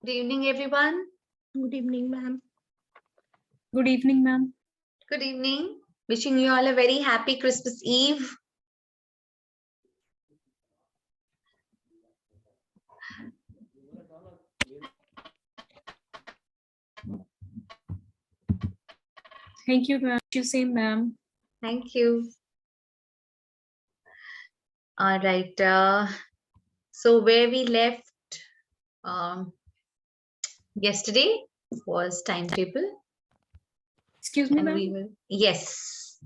Good evening, everyone. Good evening, ma'am. Good evening, ma'am. Good evening. Wishing you all a very happy Christmas Eve. Thank you, ma'am. You same, ma'am. Thank you. All right. So where we left yesterday was timetable. Excuse me, And ma'am. we will, yes.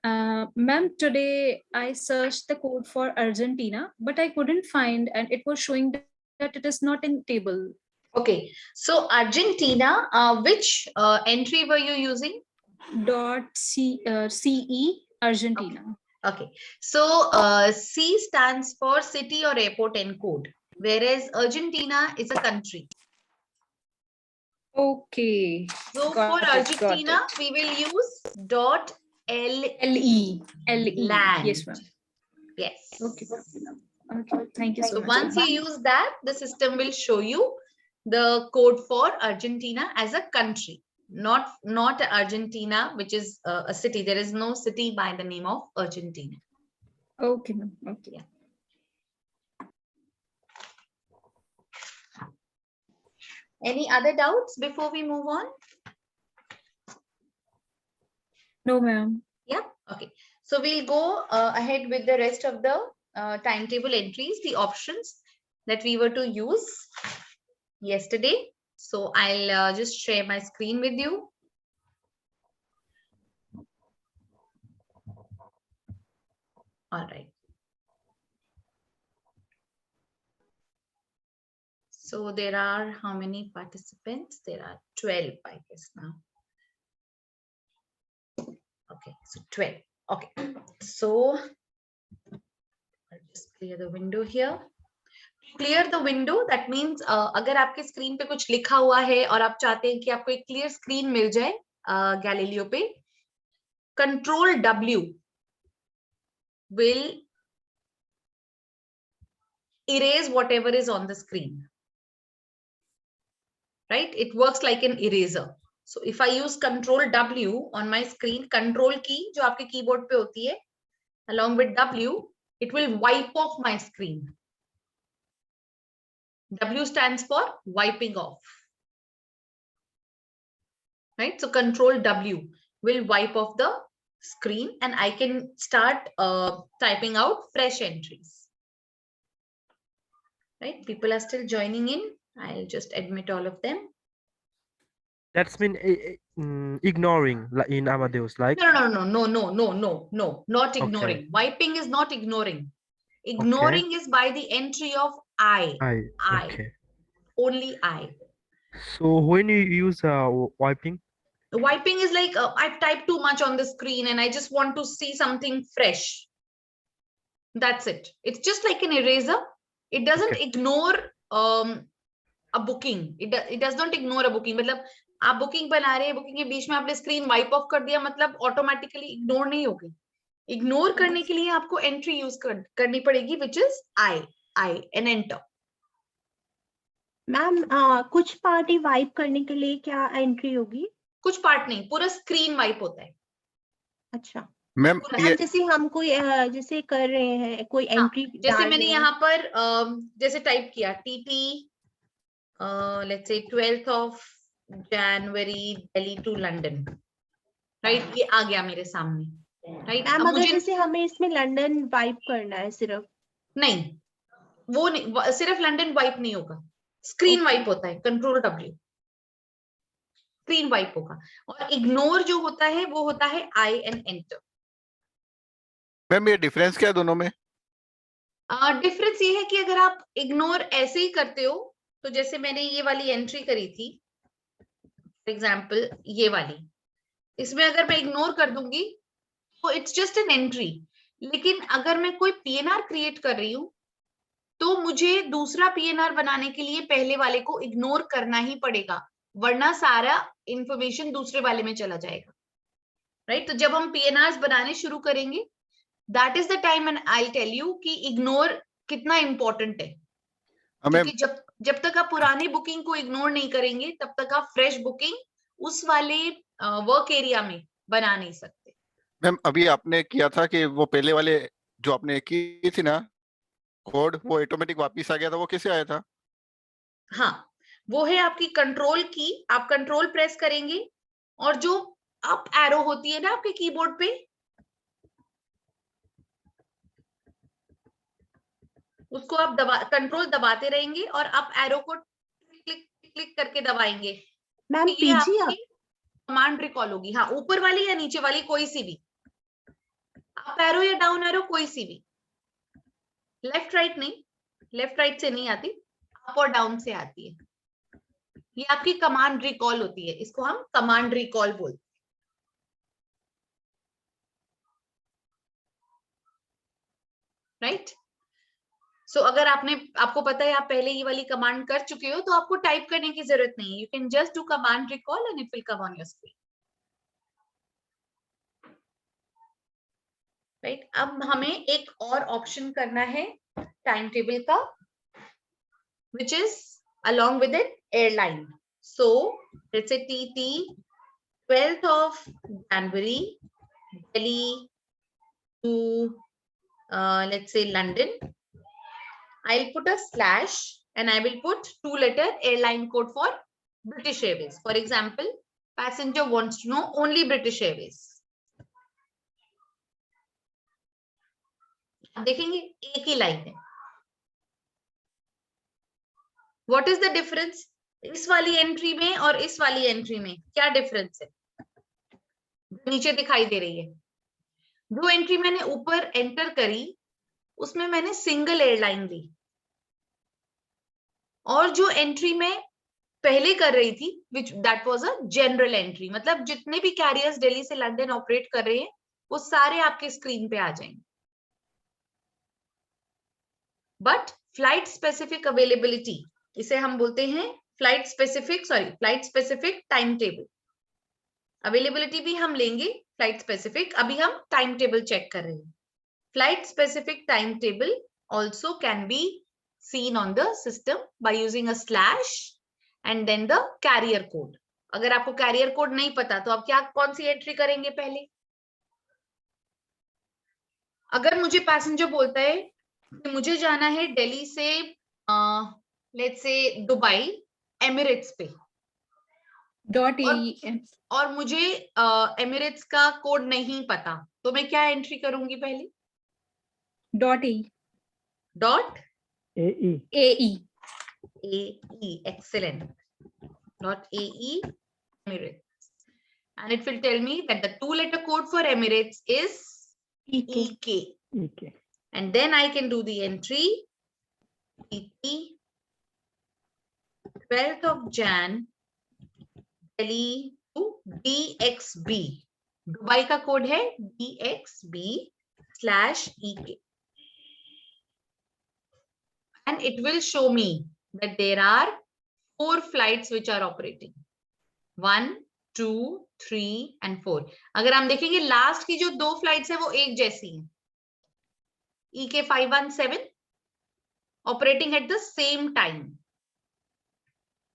Ma'am, today I searched the code for Argentina, but I couldn't find, and it was showing that it is not in table. Okay. So Argentina, which entry were you using? .ce Argentina. Okay. So C stands for city or airport encode, whereas Argentina is a country. Okay. So Got for it, got Argentina, it. we will use dot LE. land. Yes, ma'am. Yes. Okay. Okay. Thank you so So much. once you use that, the system will show you the code for Argentina as a country, not Argentina, which is a city. There is no city by the name of Argentina. Okay, ma'am. Okay. Yeah. Any other doubts before we move on? No, ma'am. Yeah. Okay. So we'll go ahead with the rest of the timetable entries, the options that we were to use yesterday. So I'll just share my screen with you. All right. So there are how many participants? There are 12, I guess now. Okay, so 12. Okay, so I'll just clear the window here. Clear the window, that means अगर आपके screen पे कुछ लिखा हुआ है और आप चाहते हैं कि आपको एक क्लियर स्क्रीन मिल जाए गैलीलियो पे, control W will erase whatever is on the screen, right? It works like an eraser. So if I use control W on my screen, control key जो आपके कीबोर्ड पे होती है, along with W, it will wipe off my screen. W stands for wiping off, right? So control W will wipe off the screen and I can start typing out fresh entries, right? People are still joining in. I'll just admit all of them. That's mean ignoring, like in Amadeus, like. No, not ignoring. Okay. Wiping is not ignoring. Ignoring is by the entry of I. Okay. Only I. So when you use wiping, Wiping is like I've typed too much on the screen and I just want to see something fresh. That's it. It's just like an eraser. It doesn't ignore a booking. It does not ignore a booking. मतलब आप booking बना रहे हैं, booking के बीच में आपने screen wipe off कर दिया, मतलब ऑटोमेटिकली इग्नोर नहीं होगी. इग्नोर करने के लिए आपको एंट्री यूज करनी पड़ेगी, which is I N enter. Ma'am कुछ पार्ट ही वाइप करने के लिए क्या एंट्री होगी? कुछ पार्ट नहीं, पूरा स्क्रीन वाइप होता है. अच्छा मैम जैसे हम कोई जैसे कर रहे हैं कोई एंट्री, जैसे मैंने यहाँ पर जैसे टाइप किया TT let's say 12th of January Delhi to London, right? ये आ गया मेरे सामने, राइट? मैम अगर जैसे हमें इसमें लंदन वाइप करना है सिर्फ, नहीं, वो नहीं, सिर्फ लंदन वाइप नहीं होगा, स्क्रीन वाइप होता है. कंट्रोल W स्क्रीन वाइप होगा. और इग्नोर जो होता है वो होता है आई एंड एंटर. मैम ये डिफरेंस क्या है दोनों में? डिफरेंस ये है कि अगर आप इग्नोर ऐसे ही करते हो, तो जैसे मैंने ये वाली एंट्री करी थी फॉर एग्जाम्पल, ये वाली, इसमें अगर मैं इग्नोर कर दूंगी तो इट्स जस्ट एन एंट्री. लेकिन अगर मैं कोई PNR क्रिएट कर रही हूं तो मुझे दूसरा PNR बनाने के लिए पहले वाले को इग्नोर करना ही पड़ेगा, वरना सारा इंफॉर्मेशन दूसरे वाले में चला जाएगा, राइट? तो जब हम PNRs बनाने शुरू करेंगे, that is the time and I tell you कि इग्नोर कितना इंपॉर्टेंट है. क्योंकि जब तक आप पुरानी बुकिंग को इग्नोर नहीं करेंगे, तब तक आप फ्रेश बुकिंग उस वाले वर्क एरिया में बना नहीं सकते. मैम अभी आपने किया था कि वो पहले वाले जो आपने की थी ना कोड, वो ऑटोमेटिक वापस आ गया था, वो कैसे आया था? हाँ, वो है आपकी कंट्रोल की. आप कंट्रोल प्रेस करेंगे और जो अप एरो होती है ना आपके कीबोर्ड पे, उसको आप कंट्रोल दबाते रहेंगे और अप एरो को क्लिक करके दबाएंगे. मैम ये पीजी आपकी कमांड रिकॉल होगी. हाँ, ऊपर वाली या नीचे वाली, कोई सी भी, अप एरो या डाउन एरो, कोई सी भी. लेफ्ट राइट नहीं, लेफ्ट राइट से नहीं आती, अप और डाउन से आती है. ये आपकी कमांड रिकॉल होती है, इसको हम कमांड रिकॉल बोलते हैं, राइट? सो अगर आपको पता है, आप पहले ये वाली कमांड कर चुके हो, तो आपको टाइप करने की जरूरत नहीं है. You can just do command recall and it will come on your screen, right? अब हमें एक और ऑप्शन करना है टाइम टेबल का, which is along with it airline. So let's say TT 12th of January Delhi to let's say London. I'll put a slash and I will put 2-letter airline code for British Airways. For example, passenger wants to know only British Airways. आप देखेंगे एक ही line है. What is the difference? इस वाली entry में और इस वाली एंट्री में क्या डिफरेंस है? नीचे दिखाई दे रही है. जो एंट्री मैंने ऊपर एंटर करी, उसमें मैंने सिंगल एयरलाइन ली, और जो एंट्री मैं पहले कर रही थी, which that was a general entry, मतलब जितने भी कैरियर्स दिल्ली से लंदन ऑपरेट कर रहे हैं, वो सारे आपके स्क्रीन पे आ जाएंगे. बट फ्लाइट स्पेसिफिक अवेलेबिलिटी, इसे हम बोलते हैं flight specific time table. Availability भी हम लेंगे फ्लाइट स्पेसिफिक, अभी हम टाइम टेबल चेक कर रहे हैं। Flight specific time table also can be seen on the system by using a slash and then the carrier code. अगर आपको कैरियर कोड नहीं पता तो आप कौन सी एंट्री करेंगे पहले? अगर मुझे पैसेंजर बोलता है कि मुझे जाना है दिल्ली से लेट्स से दुबई एमिरेट्स पे, .ae और मुझे एमिरेट्स का कोड नहीं पता, तो मैं क्या एंट्री करूंगी पहले? .ae dot AE. AE AE, excellent. .ae Emirates, and it will tell me that the 2-letter code for Emirates is EK, EK. and then I can do the entry ET 12th of Jan Delhi to DXB. Dubai का code है DXB/EK, and it will show me that there are 4 flights which are operating. 1, 2, 3 and 4. अगर हम देखेंगे last की जो 2 flights है वो एक जैसी हैं। EK 517 operating at the same time,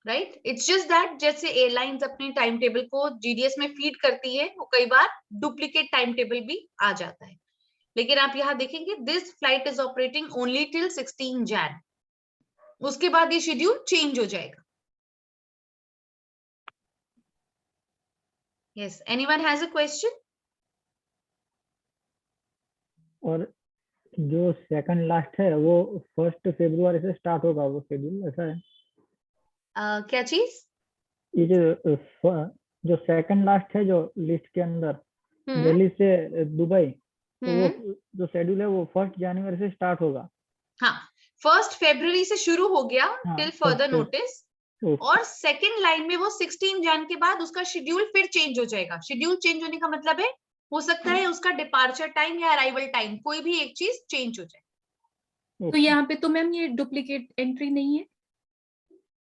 right? It's just that जैसे एयरलाइंस अपने टाइम टेबल को GDS में फीड करती है, वो कई बार डुप्लीकेट टाइम टेबल भी आ जाता है, लेकिन आप यहाँ देखेंगे this flight is operating only till 16 Jan, उसके बाद ये शेड्यूल चेंज हो जाएगा। Yes, anyone has a question? और जो सेकंड लास्ट है वो 1 फरवरी से स्टार्ट होगा, वो शेड्यूल ऐसा है? क्या चीज? ये जो सेकंड लास्ट है जो लिस्ट के अंदर दिल्ली से दुबई, तो वो जो शेड्यूल है वो 1 जनवरी से स्टार्ट होगा। हाँ, 1 फरवरी से शुरू हो गया टिल फर्दर नोटिस, और सेकंड लाइन में वो 16 Jan के बाद उसका शेड्यूल फिर चेंज हो जाएगा। शेड्यूल चेंज होने का मतलब है हो सकता है उसका डिपार्चर टाइम या अराइवल टाइम कोई भी एक चीज चेंज हो जाए। तो यहाँ पे तो मैम ये डुप्लीकेट एंट्री नहीं है?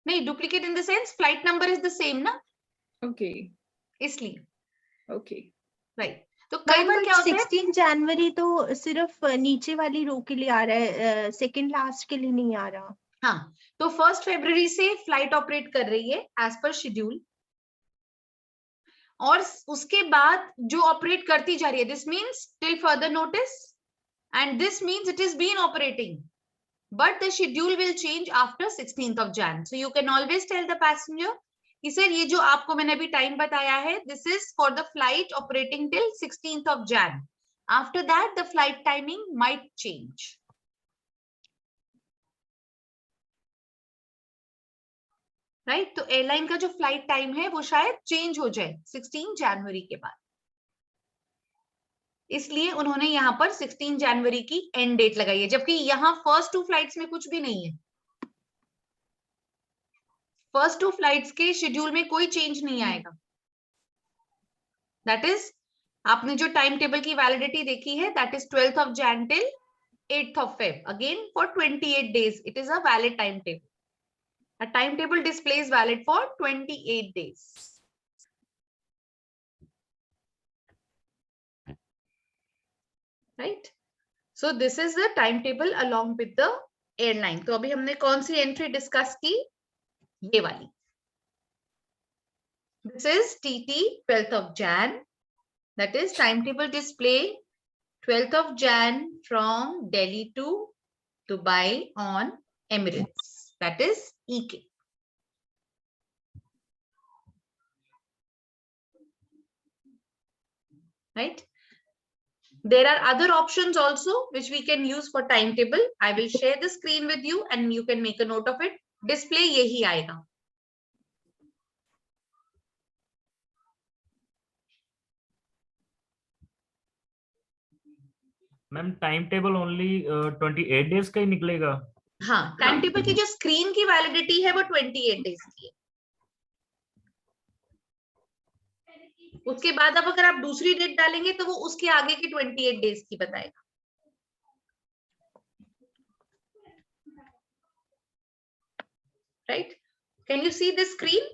नहीं, duplicate in the sense flight number is the same ना, ओके इसलिए ओके राइट। तो कई बार क्या होता है 16 जनवरी तो सिर्फ नीचे वाली रो के लिए आ रहा है, सेकंड लास्ट के लिए नहीं आ रहा। हाँ, तो 1 फरवरी से फ्लाइट ऑपरेट कर रही है एज पर शेड्यूल, और उसके बाद जो ऑपरेट करती जा रही है this means till further notice, and this means it is been operating but the schedule will change after 16th of Jan. So you can always tell the passenger कि sir ये जो आपको मैंने अभी टाइम बताया है this is for the flight operating till 16th of Jan. After that the flight timing might change. Right, तो airline का जो फ्लाइट टाइम है वो शायद चेंज हो जाए 16 जनवरी के बाद, इसलिए उन्होंने यहाँ पर 16 जनवरी की एंड डेट लगाई है, जबकि यहाँ फर्स्ट 2 फ्लाइट्स में कुछ भी नहीं है। फर्स्ट 2 फ्लाइट्स के शेड्यूल में कोई चेंज नहीं आएगा। दैट इज आपने जो टाइम टेबल की वैलिडिटी देखी है that is 12th of Jan till 8th of Feb, again for 28 days it is a valid timetable. A timetable display is valid for 28 days. Right? So this is the timetable along with the airline. तो अभी हमने कौन सी entry discuss की? ये वाली. This is TT 12th of Jan. That is timetable display 12th of Jan from Delhi to Dubai on Emirates. That is EK. Right? There are other options also which we can use for timetable. I will share the screen with you and you can make a note of it. Display यही आएगा. Ma'am time table only 28 days का ही निकलेगा? हाँ, time table की जो screen की validity है वो 28 डेज की है। उसके बाद अब अगर आप दूसरी डेट डालेंगे तो वो उसके आगे की 28 डेज की बताएगा। right? Can you see the screen?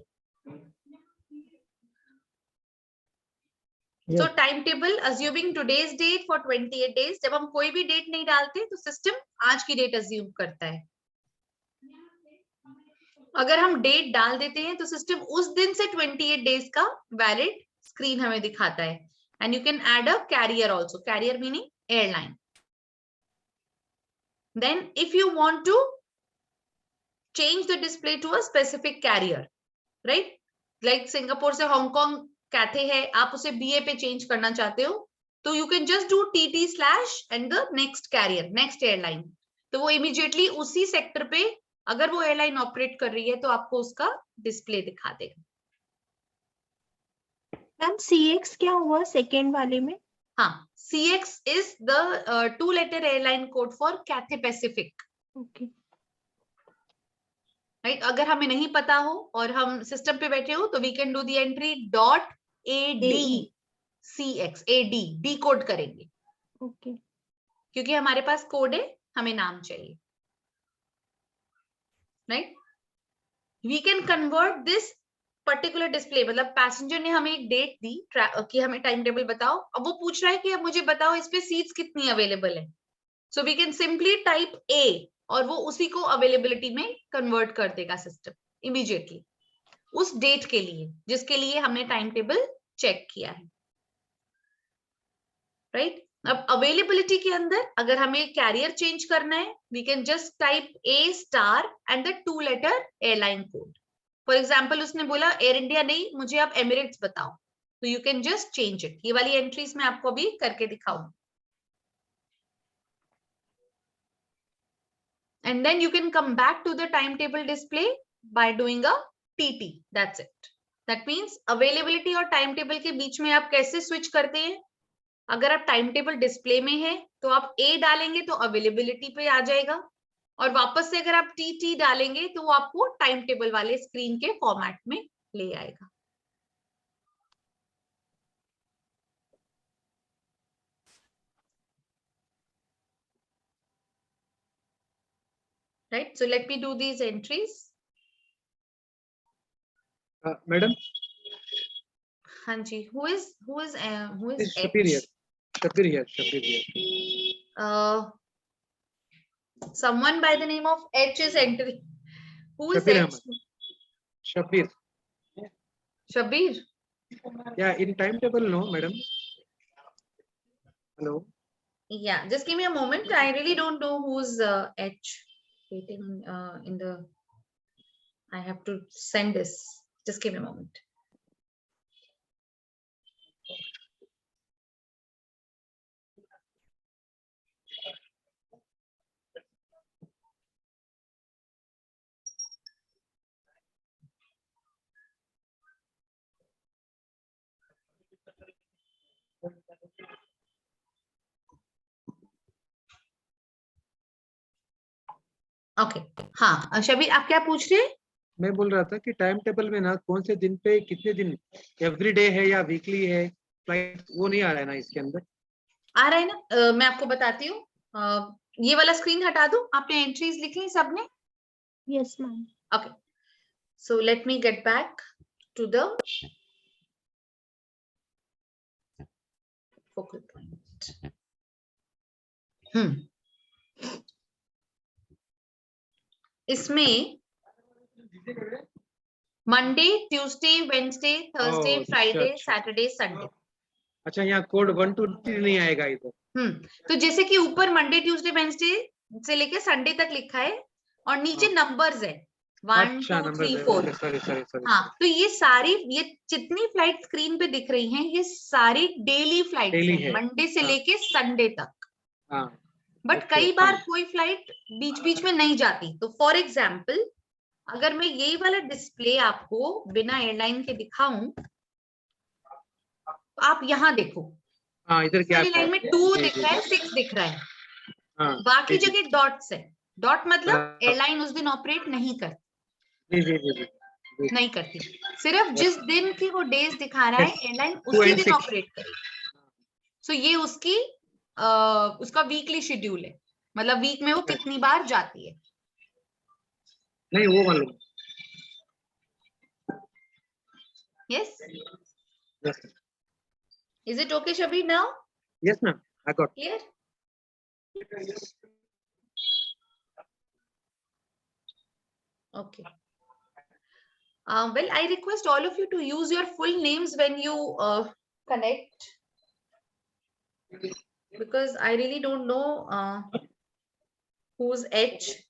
Yes. So timetable assuming today's date for 28 days. जब हम कोई भी डेट नहीं डालते तो सिस्टम आज की डेट अज्यूम करता है. अगर हम डेट डाल देते हैं तो सिस्टम उस दिन से 28 डेज का वैलिड स्क्रीन हमें दिखाता है. And you can add a carrier also. Carrier meaning airline. Then if you want to change the display to a specific carrier, right? Like Singapore से हांगकांग कैथे है, आप उसे BA पे change करना चाहते हो तो you can just do TT / and the next carrier, next airline. तो वो इमीडिएटली उसी सेक्टर पे अगर वो एयरलाइन ऑपरेट कर रही है तो आपको उसका डिस्प्ले दिखा देगा. मैम CX क्या हुआ सेकेंड वाले में? हाँ, CX is the 2-letter airline code for Cathay Pacific. Okay. Right. अगर हमें नहीं पता हो और हम सिस्टम पे बैठे हो तो we can do the entry .AD CX. AD D code करेंगे ओके. क्योंकि हमारे पास कोड है, हमें नाम चाहिए. Right. We can convert this particular display. मतलब पैसेंजर ने हमें एक डेट दी कि हमें टाइम टेबल बताओ. अब वो पूछ रहा है कि अब मुझे बताओ इस पे सीट्स कितनी अवेलेबल है. So we can simply type A और वो उसी को अवेलेबिलिटी में कन्वर्ट कर देगा सिस्टम इमीडिएटली उस डेट के लिए जिसके लिए हमने टाइम टेबल चेक किया है. राइट. अब अवेलेबिलिटी के अंदर अगर हमें कैरियर चेंज करना है we can just type A* and the 2-letter airline code. For example उसने बोला एयर इंडिया नहीं, मुझे आप एमिरेट्स बताओ, तो you can just change it. ये वाली एंट्रीज मैं आपको अभी करके दिखाऊंगी. And then you can come back to the timetable display by doing a TT. That's it. That means availability और timetable के बीच में आप कैसे switch करते हैं. अगर आप timetable display में है तो आप A डालेंगे तो availability पे आ जाएगा और वापस से अगर आप TT डालेंगे तो वो आपको timetable वाले स्क्रीन के फॉर्मेट में ले आएगा. Right. So let me do these entries. Madam, Hanji, who is is H? Shapir here. Shapir here. Someone by the name of H is entering. Who is Shapir H? Ahmed. Shapir. Shabir. Yeah, in timetable, no, madam. Hello. Yeah, just give me a moment. I really don't know who's H. Waiting in the. I have to send this. Just give me a moment. Okay. हाँ शबीर, आप क्या पूछ रहे हैं? मैं बोल रहा था कि टाइम टेबल में ना कौन से दिन पे कितने दिन एवरी डे है या वीकली है फ्लाइट वो नहीं आ रहा है ना इसके अंदर. आ रहा है ना. मैं आपको बताती हूँ. ये वाला स्क्रीन हटा दो. आपने एंट्रीज लिख ली सबने? Yes ma'am. Okay. So let me get back to the focal point. इसमें Monday, Tuesday, Wednesday, Thursday, Friday, Saturday, Sunday. अच्छा, यहाँ कोड 1 to 3 नहीं आएगा इधर. तो जैसे कि ऊपर मंडे, ट्यूसडे, वेंसडे से लेके संडे तक लिखा है और नीचे नंबर्स है 1 2 3 4. सॉरी. हाँ, तो ये सारी ये जितनी फ्लाइट स्क्रीन पे दिख रही हैं ये सारी डेली फ्लाइट है मंडे से लेके संडे तक. बट कई बार कोई फ्लाइट बीच बीच में नहीं जाती. तो फॉर एग्जाम्पल अगर मैं यही वाला डिस्प्ले आपको बिना एयरलाइन के दिखाऊं तो आप यहाँ देखो. इधर क्या लाइन में 2 दिख रहा है, 6 दिख रहा है. बाकी जगह डॉट्स है. डॉट मतलब एयरलाइन उस दिन ऑपरेट नहीं करती. नहीं करती. सिर्फ जिस दिन की वो डेज दिखा रहा है एयरलाइन उसी दिन ऑपरेट करेगी. सो ये उसकी उसका वीकली शेड्यूल है. मतलब वीक में वो कितनी बार जाती है. नहीं वो मालूम. Yes. Yes. Is it okay, Shabir, now? Yes, ma'am. I got. Clear? Okay. Well, I request all of you to use your full names when you connect, because I really don't know who's H.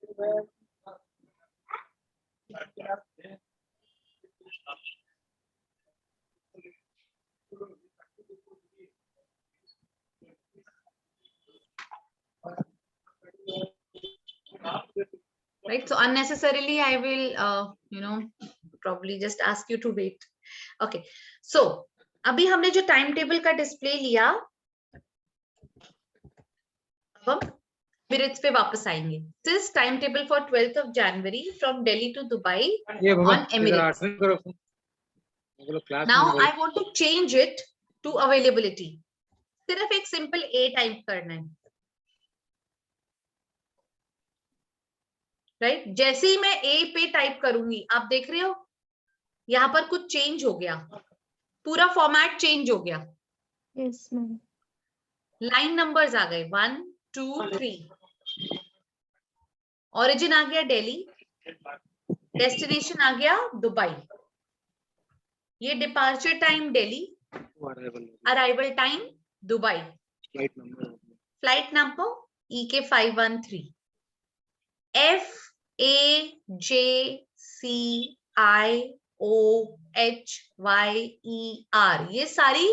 Right, so unnecessarily I will probably just ask you to wait. Okay, so अभी हमने जो time table का display लिया, अब हम minutes पे वापस आएंगे. This timetable for 12th of January from Delhi to Dubai on Emirates. Now I want to change it to availability. सिर्फ एक सिंपल A टाइप करना है. राइट, जैसे ही मैं ए पे टाइप करूंगी, आप देख रहे हो यहाँ पर कुछ चेंज हो गया, पूरा फॉर्मेट चेंज हो गया. Yes ma'am. लाइन नंबर्स आ गए 1 2 3. ओरिजिन आ गया दिल्ली, डेस्टिनेशन आ गया दुबई. ये departure time Delhi, arrival time Dubai, flight number EK513. FAJCIOHYER, ये सारी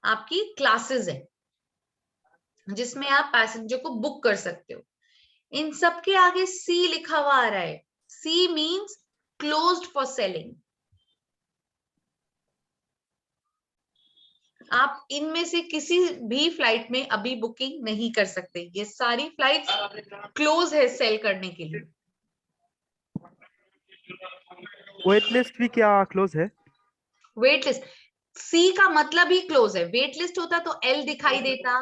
आपकी क्लासेस है जिसमें आप पैसेंजर को बुक कर सकते हो. इन सब के आगे C लिखा हुआ आ रहा है. C means closed for selling. आप इनमें से किसी भी फ्लाइट में अभी बुकिंग नहीं कर सकते. ये सारी फ्लाइट्स क्लोज है सेल करने के लिए. वेट लिस्ट भी क्या क्लोज है? वेट लिस्ट, सी का मतलब ही क्लोज है. वेट लिस्ट होता तो L दिखाई देता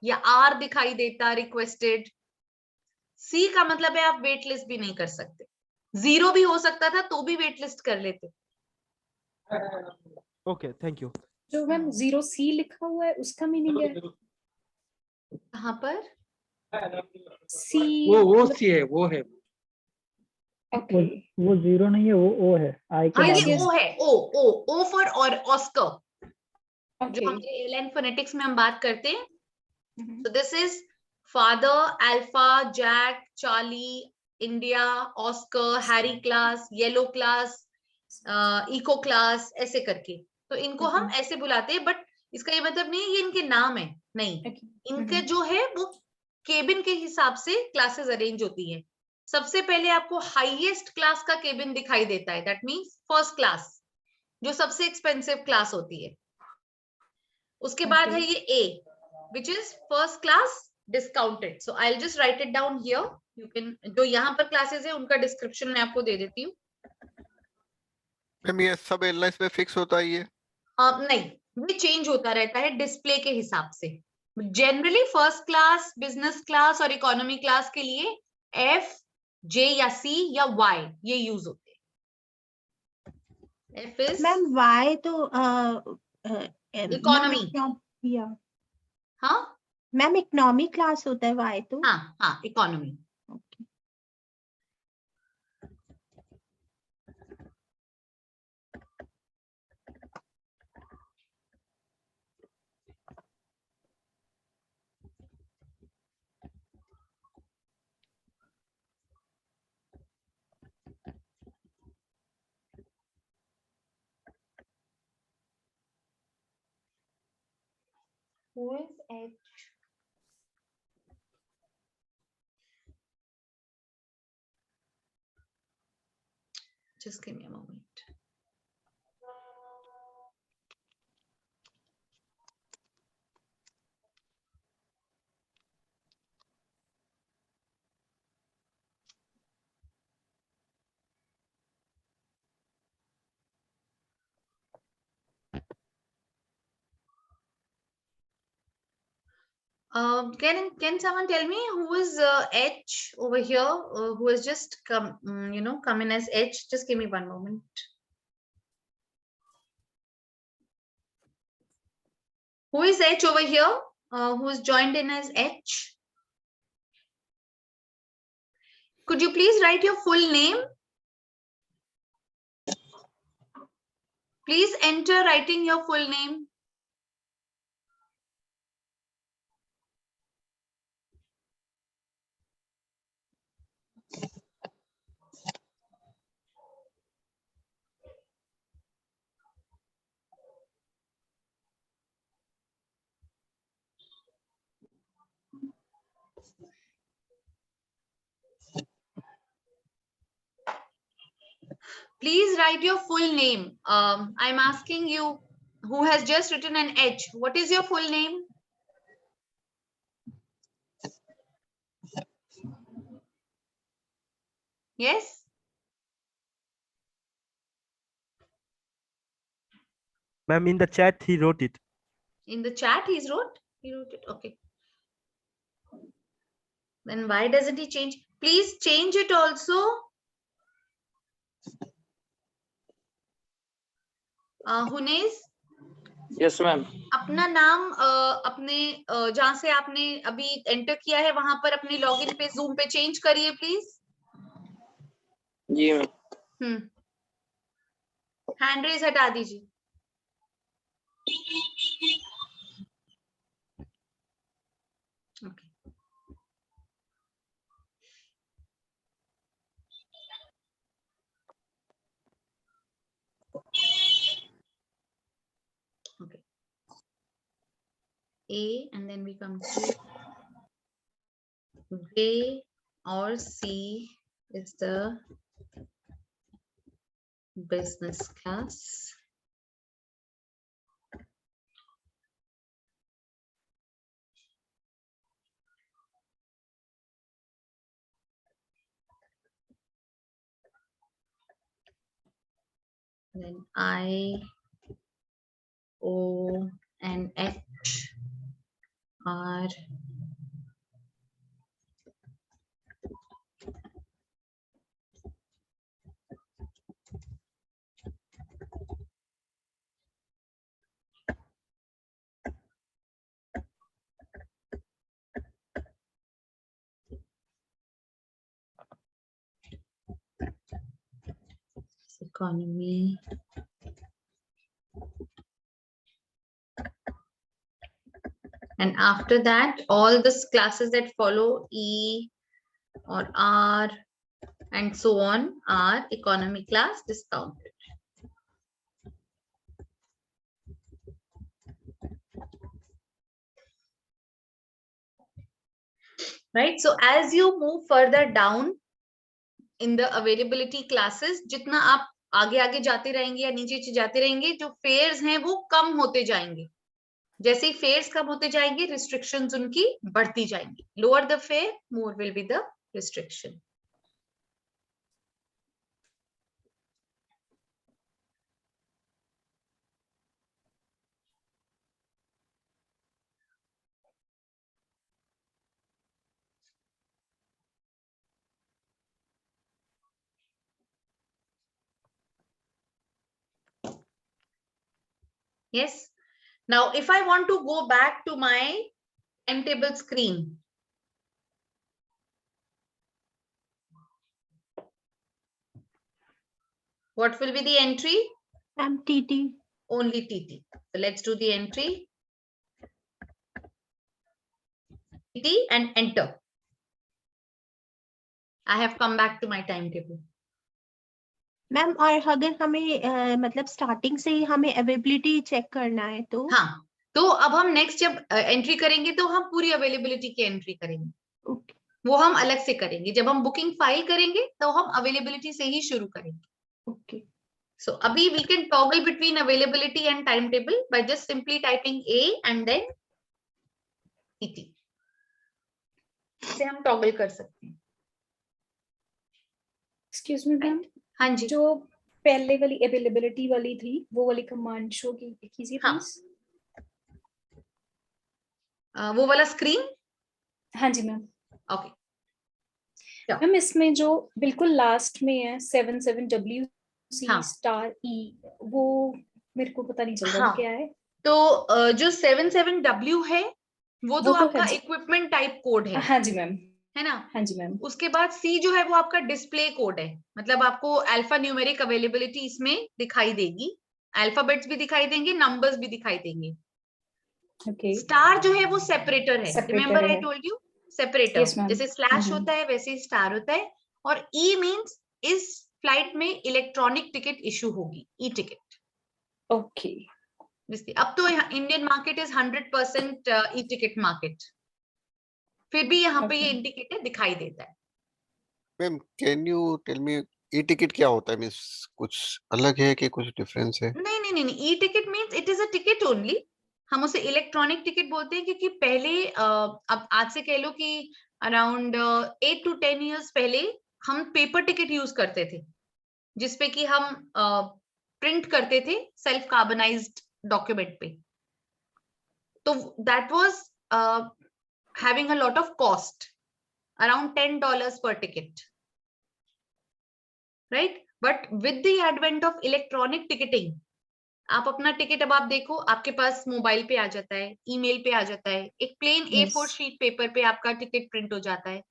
या R दिखाई देता रिक्वेस्टेड. सी का मतलब है आप वेट लिस्ट भी नहीं कर सकते. 0 भी हो सकता था तो भी वेट लिस्ट कर लेते. Okay, thank you. जो मैम 0C लिखा हुआ है उसका मीनिंग है कहाँ पर? C. वो सी है, वो है. Okay. वो जीरो नहीं है, वो ओ है. आई के हाँ, बाद ये में. O है. O फॉर और ऑस्कर, जो Okay. हमने एयरलाइन फोनेटिक्स में हम बात करते हैं. Mhm. So this is father, alpha, Jack, Charlie, India, Oscar, Harry class, yellow class, eco class, ऐसे करके. तो इनको हम ऐसे बुलाते हैं, बट इसका ये मतलब नहीं है ये इनके नाम है. नहीं, Okay. इनके Mhm. जो है वो केबिन के हिसाब से क्लासेस अरेंज होती है. सबसे पहले आपको हाईएस्ट क्लास का केबिन दिखाई देता है, दैट मींस फर्स्ट क्लास, जो सबसे एक्सपेंसिव क्लास होती है. उसके बाद है ये A, which is first class discounted. So I'll just write it down here. You can, जो यहाँ पर क्लासेस है उनका डिस्क्रिप्शन मैं आपको दे देती हूँ. मैम ये सब एयरलाइंस में फिक्स होता है ये? नहीं, ये चेंज होता रहता है डिस्प्ले के हिसाब से. Generally first class, business class और इकोनॉमी क्लास के लिए F, J या C या Y ये यूज होते हैं. F is मैम वाई तो इकोनॉमी. या हाँ मैम इकोनॉमी क्लास होता है वाई तो. हाँ economy. Okay. Who is H? Just give me a moment. Can someone tell me who is H over here, who has just come in as H? Just give me one moment. Who is H over here? Who is joined in as H? Could you please write your full name? Please enter writing your full name. Please write your full name. I'm asking you who has just written an H. What is your full name? Yes? Ma'am, in the chat he wrote it. In the chat he wrote it. Okay. Then why doesn't he change? Please change it also. Hunesh, yes ma'am. अपना नाम अपने जहां से आपने अभी enter किया है वहां पर अपने लॉगिन पे जूम पे चेंज करिए प्लीज. जी मैम. हैंड रेज हटा दीजिए. Okay. Okay. A, and then we come to J or C is the business class. Then I, O, and H are economy. And after that, all the classes that follow E or R and so on are economy class discounted. Right? So as you move further down in the availability classes, जितना आप आगे आगे जाते रहेंगे या नीचे नीचे जाते रहेंगे, जो फेयर्स हैं वो कम होते जाएंगे. जैसे ही फेयर्स कम होते जाएंगे, रिस्ट्रिक्शंस उनकी बढ़ती जाएंगी. Lower the fair, more will be the restriction. Yes. Now, if I want to go back to my timetable screen, what will be the entry? TT. Only TT. So let's do the entry. TT and enter. I have come back to my timetable. Ma'am और अगर हमें मतलब starting से ही हमें availability check करना है तो हाँ, तो अब हम नेक्स्ट जब एंट्री करेंगे तो हम पूरी अवेलेबिलिटी की एंट्री करेंगे. ओके. वो हम अलग से करेंगे. जब हम बुकिंग फाइल करेंगे तो हम अवेलेबिलिटी से ही शुरू करेंगे. Okay. So abhi we can toggle between availability and timetable by just simply typing A and then TT. से हम toggle कर सकते हैं. Excuse me, ma'am. हाँ जी. जो पहले वाली अवेलेबिलिटी वाली थी वो वाली कमांड शो कीजिए हाँ. प्लीज. वो वाला स्क्रीन. हाँ जी मैम. ओके. मैम इसमें जो बिल्कुल लास्ट में है 77WC हाँ. *E वो मेरे को पता नहीं चल रहा हाँ. क्या है. तो जो 77W है वो तो वो तो आपका है। इक्विपमेंट टाइप कोड है हाँ जी मैम। है ना। हाँ जी मैम। उसके बाद सी जो है वो आपका डिस्प्ले कोड है, मतलब आपको अल्फा न्यूमेरिक अवेलेबिलिटी इसमें दिखाई देगी, अल्फाबेट्स भी दिखाई देंगे, नंबर्स भी दिखाई देंगे। ओके। स्टार जो है वो सेपरेटर है, Separator रिमेंबर आई है। Told you separator, Yes, ma'am. जैसे स्लैश होता है वैसे ही स्टार होता है। और ई मींस इस फ्लाइट में इलेक्ट्रॉनिक टिकट इशू होगी, ई टिकट। ओके। अब तो Indian market is 100% e ticket market, फिर भी यहाँ पे ये Okay. इंडिकेटर दिखाई देता है। Ma'am can you tell me e ticket क्या होता है, मींस कुछ अलग है कि कुछ डिफरेंस है? नहीं नहीं नहीं, e ticket means it is a ticket only. हम उसे इलेक्ट्रॉनिक टिकट बोलते हैं क्योंकि पहले अब आज से कह लो कि अराउंड 8 to 10 years पहले हम पेपर टिकट यूज करते थे, जिसपे कि हम प्रिंट करते थे सेल्फ कार्बनाइज्ड डॉक्यूमेंट पे। तो that was having a lot of cost, around $10 per ticket, right. But with the advent of electronic ticketing, आप अपना टिकट अब आप देखो आपके पास मोबाइल पे आ जाता है, ईमेल पे आ जाता है, एक plane A4 Yes. Sheet paper पे आपका टिकट प्रिंट हो जाता है।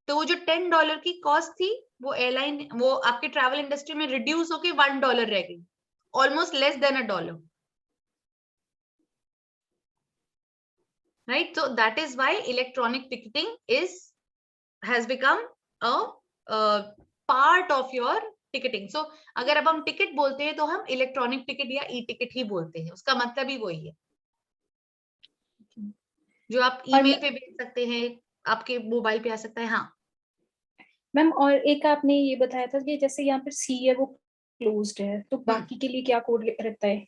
तो वो जो $10 की कॉस्ट थी वो एयरलाइन वो आपके ट्रैवल इंडस्ट्री में रिड्यूस होके $1 रह गई, almost less than a dollar, right. So that is why electronic ticketing has become a part of your ticketing. So अगर अब हम टिकट बोलते हैं तो हम इलेक्ट्रॉनिक टिकट या ई टिकट ही बोलते हैं, उसका मतलब ही वही है, जो आप ईमेल पे भेज सकते हैं, आपके मोबाइल पे आ सकता है। हाँ मैम, और एक आपने ये बताया था कि जैसे यहाँ पर सी है वो क्लोज्ड है, तो बाकी के लिए क्या कोड रहता है?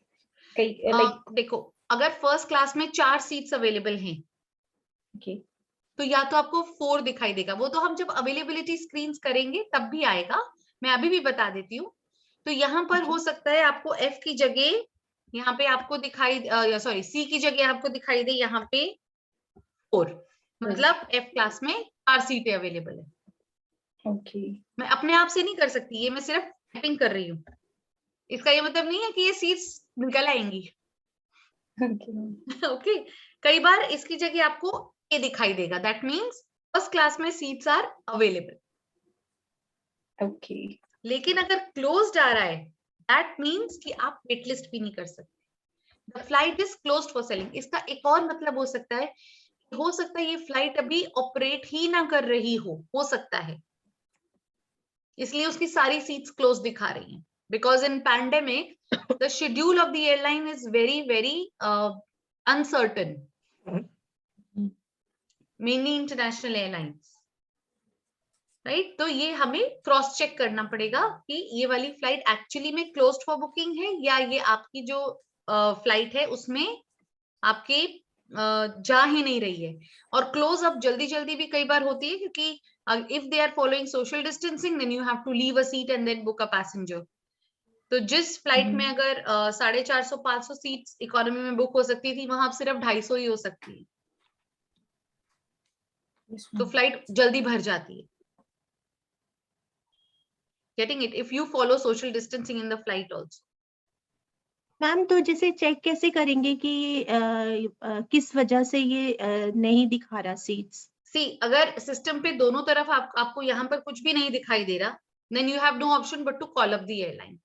कई लाइक देखो अगर फर्स्ट क्लास में 4 सीट्स अवेलेबल हैं ओके। तो या तो आपको 4 दिखाई देगा, वो तो हम जब अवेलेबिलिटी स्क्रीन्स करेंगे तब भी आएगा, मैं अभी भी बता देती हूँ। तो यहाँ पर हो सकता है आपको एफ की जगह यहाँ पे आपको दिखाई सॉरी सी की जगह आपको दिखाई दे यहाँ पे 4, मतलब एफ क्लास में 4 सीटें अवेलेबल है। ओके। मैं अपने आप से नहीं कर सकती, ये मैं सिर्फ टाइपिंग कर रही हूँ, इसका ये मतलब नहीं है कि ये सीट्स निकल आएंगी। ओके कई बार इसकी जगह आपको ये दिखाई देगा, दैट मीन्स फर्स्ट क्लास में सीट्स आर अवेलेबल। ओके। लेकिन अगर क्लोज्ड आ रहा है दैट मीन्स कि आप वेट लिस्ट भी नहीं कर सकते, the flight is closed for selling. इसका एक और मतलब हो सकता है ये फ्लाइट अभी ऑपरेट ही ना कर रही हो सकता है, इसलिए उसकी सारी सीट्स क्लोज दिखा रही हैं, because in pandemic the schedule of the airline is very very uncertain, mainly international airlines, right. तो ये हमें क्रॉस चेक करना पड़ेगा कि ये वाली फ्लाइट एक्चुअली में क्लोज्ड फॉर बुकिंग है या ये आपकी जो फ्लाइट है उसमें आपके जा ही नहीं रही है। और क्लोज अब जल्दी जल्दी भी कई बार होती है क्योंकि if they are following social distancing then you have to leave a seat and then book a passenger. तो जिस फ्लाइट में अगर 450-500 सीट्स इकोनॉमी में बुक हो सकती थी वहां अब सिर्फ 250 ही हो सकती है, तो फ्लाइट जल्दी भर जाती है। Getting it? If you follow social distancing in the flight also. Ma'am तो जैसे चेक कैसे करेंगे कि किस वजह से ये नहीं दिखा रहा सीट्स? See, अगर सिस्टम पे दोनों तरफ आपको यहाँ पर कुछ भी नहीं दिखाई दे रहा, then you have no option but to call up the airline.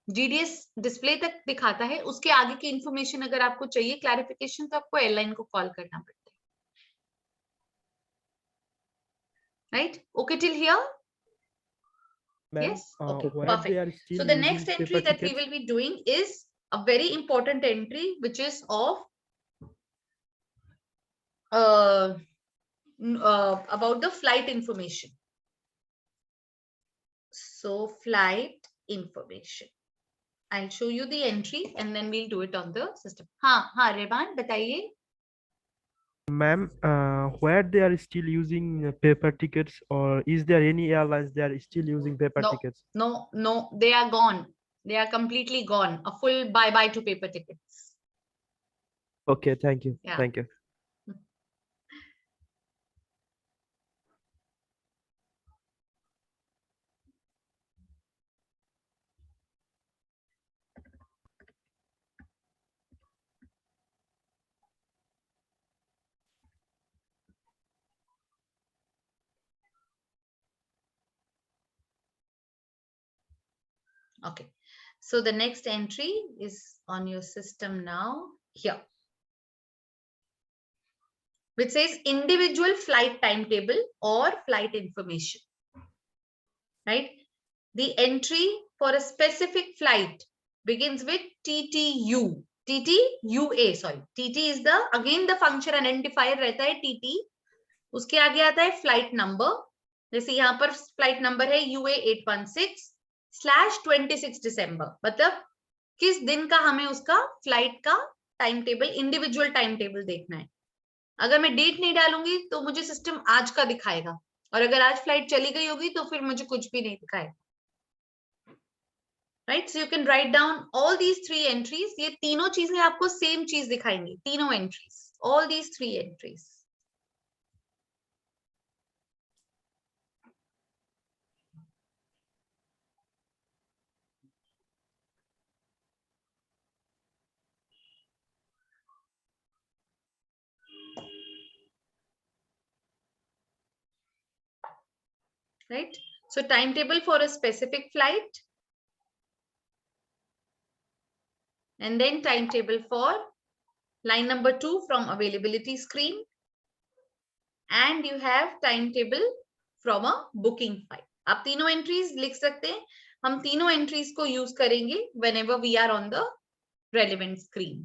GDS display तक दिखाता है, उसके आगे की इंफॉर्मेशन अगर आपको चाहिए क्लैरिफिकेशन तो आपको एयरलाइन को कॉल करना पड़ता है, right? Okay till here? Ma'am, Yes. Okay. where Perfect. they are still So the using next entry paper that we tickets? will be doing is a very important entry, which is of about the flight information. So flight information. I'll show you the entry and then we'll do it on the system. हाँ रेबान बताइए। Ma'am, where they are still using paper tickets, or is there any airlines they are still using paper No, tickets? no, they are gone. They are completely gone. A full bye-bye to paper tickets. Okay, thank you. Yeah. Thank you. Okay. So the next entry is on your system now here, which says individual flight timetable or flight information, right? The entry for a specific flight begins with TTU. TTUA, sorry. TT is the, again the function identifier रहता है TT. उसके आगे आता है flight number. जैसे यहाँ पर flight number है UA 816/26 दिसंबर. मतलब किस दिन का हमें उसका फ्लाइट का time table, individual time table देखना है. अगर मैं डेट नहीं डालूंगी तो मुझे सिस्टम आज का दिखाएगा, और अगर आज फ्लाइट चली गई होगी तो फिर मुझे कुछ भी नहीं दिखाएगा. Right, so you can write down all these 3 entries. ये तीनों चीजें आपको सेम चीज दिखाएंगी, तीनों entries, all these 3 entries. Right, so timetable for a specific flight, and then timetable for line number 2 from availability screen, and you have timetable from a booking file. आप तीनों entries लिख सकते हैं. हम तीनों एंट्रीज को यूज करेंगे whenever we are on the relevant screen.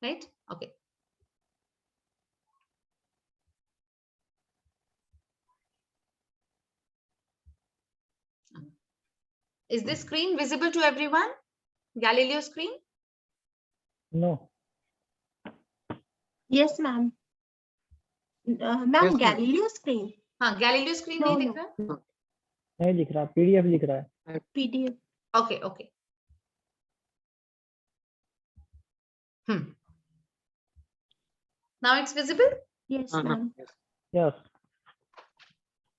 Right, okay. Is this screen visible to everyone? Galileo screen? No. Yes, ma'am. Ma'am, Yes, ma'am. Galileo screen. हाँ, Galileo screen No, नहीं no. दिख रहा? नहीं दिख रहा, PDF दिख रहा है. PDF. Okay, okay. Now it's visible. Yes, No. ma'am. Yes.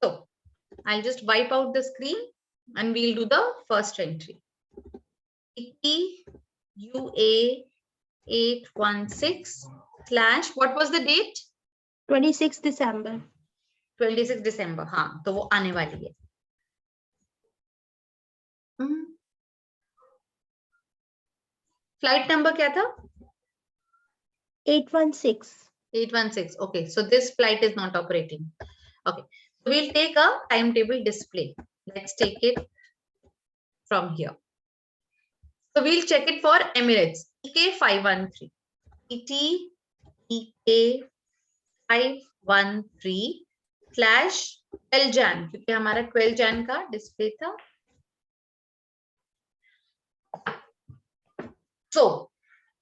So I'll just wipe out the screen and we'll do the first entry. TTUA 816 / what was the date? 26 December. 26 दिसंबर. हाँ, तो वो आने वाली है. फ्लाइट नंबर क्या था? 816. 816. Okay, so this flight is not operating. Okay, so we'll take a timetable display. Let's take it from here. So we'll check it for Emirates. EK513. EK513 / 12 Jan, क्योंकि हमारा 12 Jan का display था. So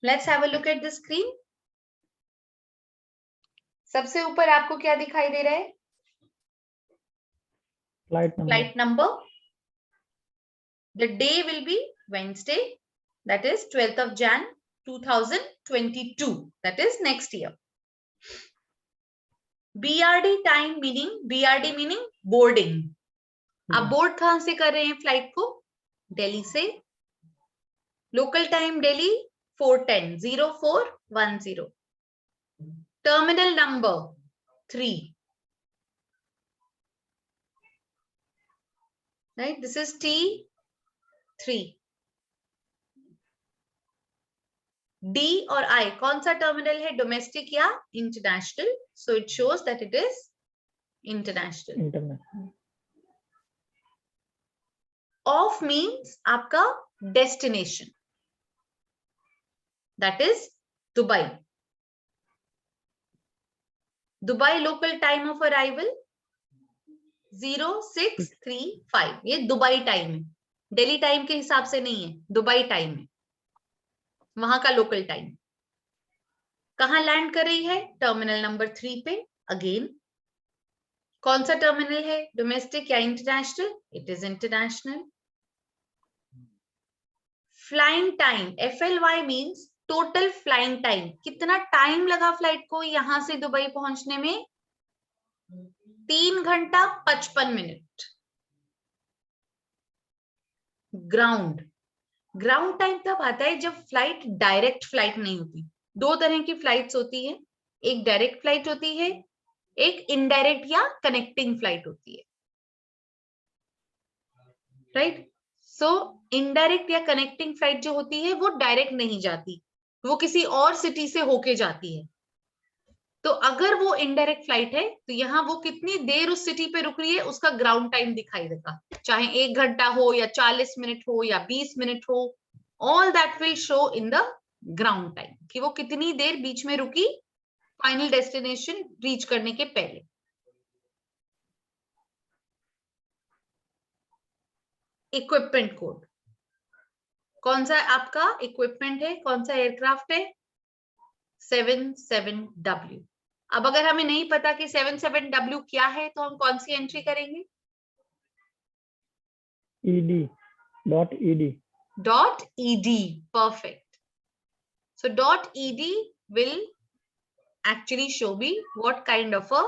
let's have a look at the screen. सबसे ऊपर आपको क्या दिखाई दे रहा है? Flight number. Flight number. The day will be Wednesday, that is 12th of Jan 2022, that is next year. BRD time meaning, BRD meaning boarding. आप board कहां से कर रहे हैं फ्लाइट को? दिल्ली से. Local time Delhi 4:10, 0410. Terminal number 3. Right, this is T3. D और I कौन सा टर्मिनल है? डोमेस्टिक या international? So it shows that it is international. International. Off means आपका destination, that is Dubai. Dubai local time of arrival 0635. ये Dubai time है, Delhi time के हिसाब से नहीं है, दुबई टाइम है, वहां का लोकल टाइम. कहां लैंड कर रही है? टर्मिनल नंबर 3 पे. अगेन कौन सा टर्मिनल है? डोमेस्टिक या international? It is international. Flying time FLY means total flying time. कितना टाइम लगा फ्लाइट को यहां से दुबई पहुंचने में? 3 घंटा 55 मिनट. ग्राउंड ग्राउंड टाइम तब आता है जब फ्लाइट डायरेक्ट फ्लाइट नहीं होती। दो तरह की फ्लाइट्स होती है, एक डायरेक्ट फ्लाइट होती है, एक इनडायरेक्ट या कनेक्टिंग फ्लाइट होती है, राइट। सो इनडायरेक्ट या कनेक्टिंग फ्लाइट जो होती है वो डायरेक्ट नहीं जाती, वो किसी और सिटी से होके जाती है। तो अगर वो इनडायरेक्ट फ्लाइट है तो यहाँ वो कितनी देर उस सिटी पे रुक रही है उसका ग्राउंड टाइम दिखाई देगा, चाहे 1 घंटा हो या 40 मिनट हो या 20 मिनट हो, all that will show in the ground time कि वो कितनी देर बीच में रुकी फाइनल डेस्टिनेशन रीच करने के पहले। इक्विपमेंट कोड कौन सा आपका इक्विपमेंट है, कौन सा एयरक्राफ्ट है, 77W। अब अगर हमें नहीं पता कि 77W क्या है तो हम कौन सी एंट्री करेंगे? ed. .ed, perfect. So .ed will actually show me what kind of a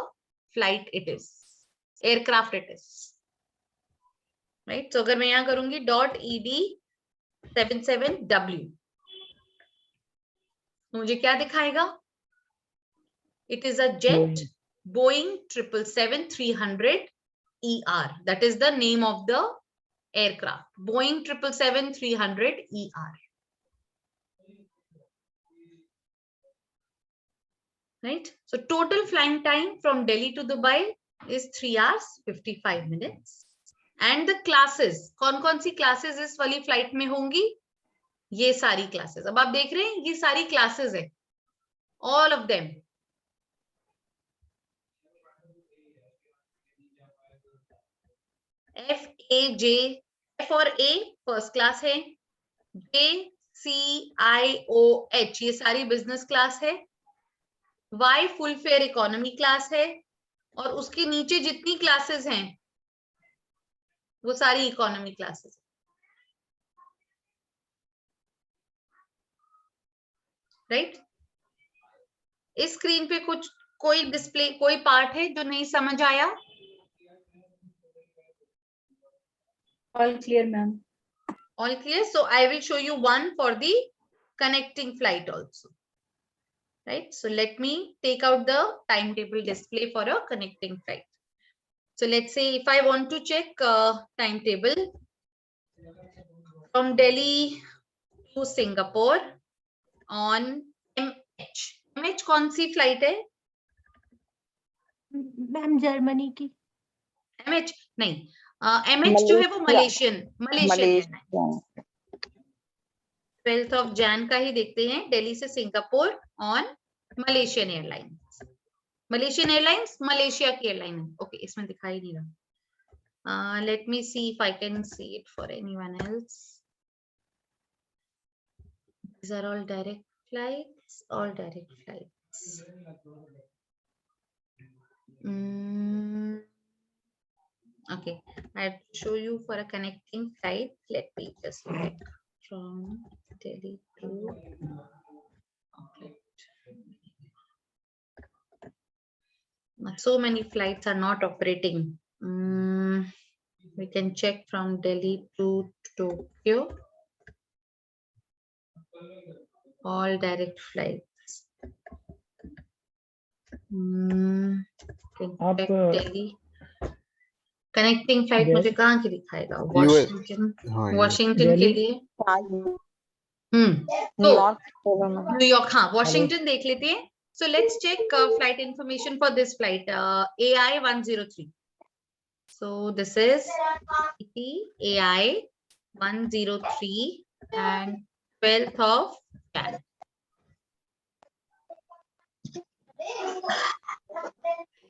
flight it is, aircraft it is, right? So अगर मैं यहाँ करूंगी .ed 77W, मुझे क्या दिखाएगा? It is a jet Boeing 777-300 ER. That is the name of the aircraft, Boeing 777-300 ER. Right? So total flying time from Delhi to Dubai is 3 hours 55 minutes. And the classes, कौन-कौन सी classes इस वाली flight में होंगी? ये सारी classes. अब आप देख रहे हैं ये सारी classes है, all of them. F, A, J, F और A फर्स्ट क्लास है, J, C, I, O, H ये सारी बिजनेस क्लास है, Y full fair economy class है, और उसके नीचे जितनी क्लासेस हैं वो सारी इकोनॉमी क्लासेस। राइट? इस स्क्रीन पे कुछ कोई डिस्प्ले कोई पार्ट है जो नहीं समझ आया? All clear, ma'am. All clear? So I will show you one for the connecting flight also. Right? So let me take out the timetable display for a connecting flight. So let's say if I want to check timetable from Delhi to Singapore on MH. MH कौन सी flight है? Ma'am Germany की। MH नहीं, MH जो है वो Malaysian 12th of Jan का ही देखते हैं, दिल्ली से Singapore on Malaysian airlines. Malaysian airlines Malaysia की एयरलाइन है। ओके, इसमें दिखाई नहीं रहा। Let me see if I can see it for anyone else. These are all direct flights, all direct flights. Okay, I'll show you for a connecting flight. Let me just check from Delhi to so many flights are not operating. We can check from Delhi to Tokyo. All direct flights. आप Delhi connecting flight मुझे कहाँ की दिखाएगा? Washington के लिए New York, हाँ Washington देख लेते हैं। So let's check flight information for this flight AI 103। So this is AI 103 and 12th of Jan.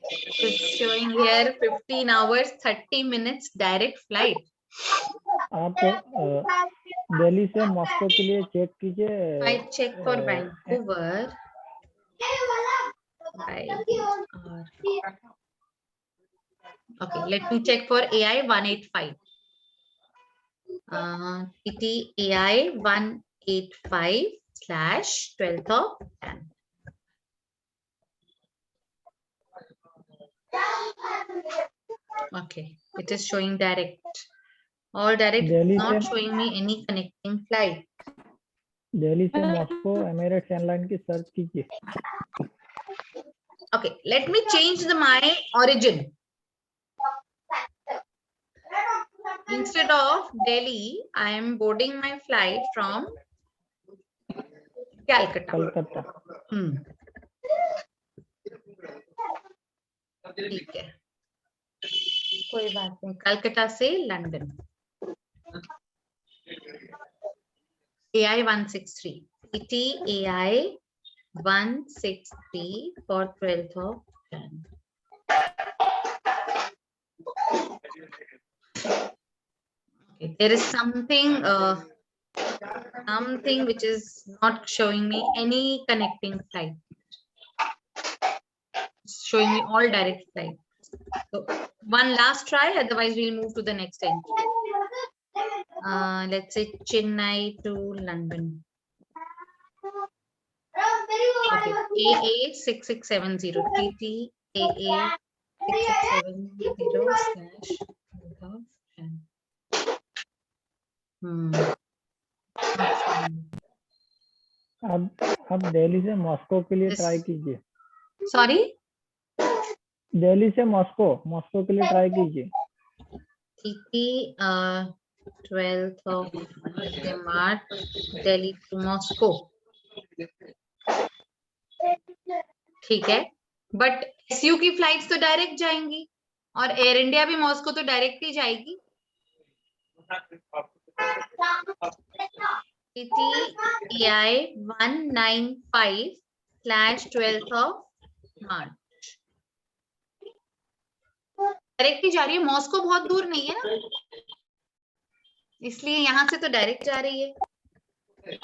It's showing here 15 hours 30 minutes direct flight. आप दिल्ली से मॉस्को के लिए चेक कीजिए। I check for Vancouver. Okay, let me check for AI 185. TT AI 185/12th of Jan. Okay, it is showing direct. All direct, Delhi not से showing me any connecting flight. Delhi से Moscow Emirates airline की search कीजिए. Okay, let me change my origin. Instead of Delhi, I am boarding my flight from Calcutta. Calcutta. ठीक है, कोई बात नहीं. कलकत्ता से London. AI 163. PT AI 163 for 12th of Jan. Okay, there is something which is not showing me any connecting flight. It's showing me all direct flight. So one last try, otherwise we'll move to the next entry. Let's say Chennai to London. Okay, AA 6670 TT AA 6670 अब दिल्ली से Moscow के लिए Yes. Try कीजिए. Sorry, Delhi से Moscow के लिए try कीजिए. TT 12th of March, Delhi to Moscow. ठीक है, बट SU की फ्लाइट्स तो डायरेक्ट जाएंगी और एयर इंडिया भी मॉस्को तो डायरेक्ट ही जाएगी. TT AI 195/12th of March. Direct ही जा रही है, मॉस्को बहुत दूर नहीं है ना, इसलिए यहाँ से तो डायरेक्ट जा रही है.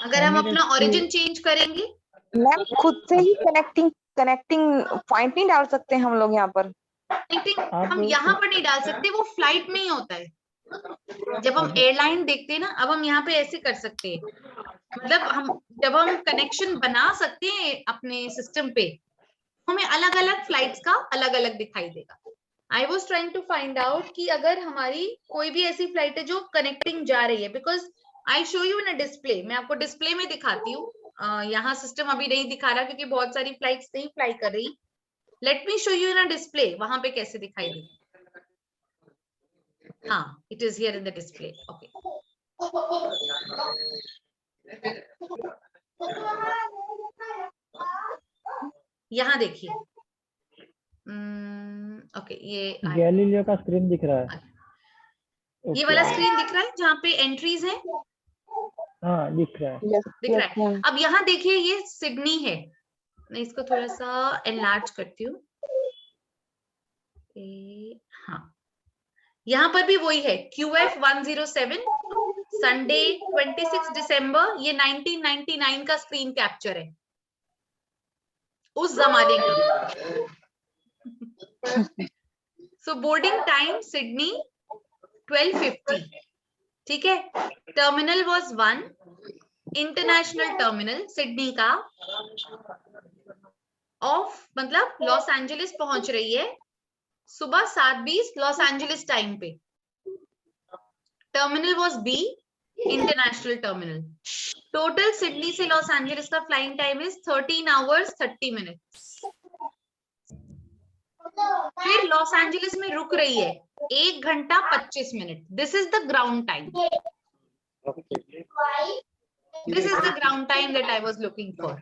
अगर हम अपना ओरिजिन चेंज करेंगे, मैम खुद से ही कनेक्टिंग पॉइंट नहीं डाल सकते हम लोग यहाँ पर. कनेक्टिंग हम यहाँ पर नहीं डाल सकते, वो फ्लाइट में ही होता है. जब हम एयरलाइन देखते हैं ना, अब हम यहाँ पे ऐसे कर सकते हैं, मतलब जब हम कनेक्शन बना सकते हैं अपने सिस्टम पे, हमें अलग अलग फ्लाइट्स का अलग अलग दिखाई देगा. I was trying to find out कि अगर हमारी कोई भी ऐसी फ्लाइट है जो कनेक्टिंग जा रही है, because I show you in a display. मैं आपको डिस्प्ले में दिखाती हूँ, यहाँ सिस्टम अभी नहीं दिखा रहा क्योंकि बहुत सारी फ्लाइट्स नहीं फ्लाई कर रही. Late me show you in a display, वहां पे कैसे दिखाई दे. हाँ, it is here in the display. Okay, यहाँ देखिए. ओके, ये गैलीलियो का स्क्रीन दिख रहा है. ये वाला स्क्रीन दिख रहा है जहाँ पे एंट्रीज हैं. हाँ दिख रहा है. दिख रहा है. अब यहाँ देखिए, ये सिडनी है. मैं इसको थोड़ा सा एनलार्ज करती हूँ. हाँ, यहाँ पर भी वही है, QF 107 संडे 26 दिसंबर. ये 1999 का स्क्रीन कैप्चर है, उस जमाने का. सो बोर्डिंग टाइम सिडनी 12:50. ठीक है, terminal was 1, international terminal Sydney का. ऑफ मतलब लॉस एंजलिस पहुंच रही है सुबह 7:20 लॉस एंजलिस टाइम पे. Terminal was B, international terminal. Total Sydney से लॉस एंजलिस का flying time is 13 hours 30 minutes. फिर लॉस एंजलिस में रुक रही है 1 घंटा 25 minute. This is the ground time. This is the ground time that I was looking for.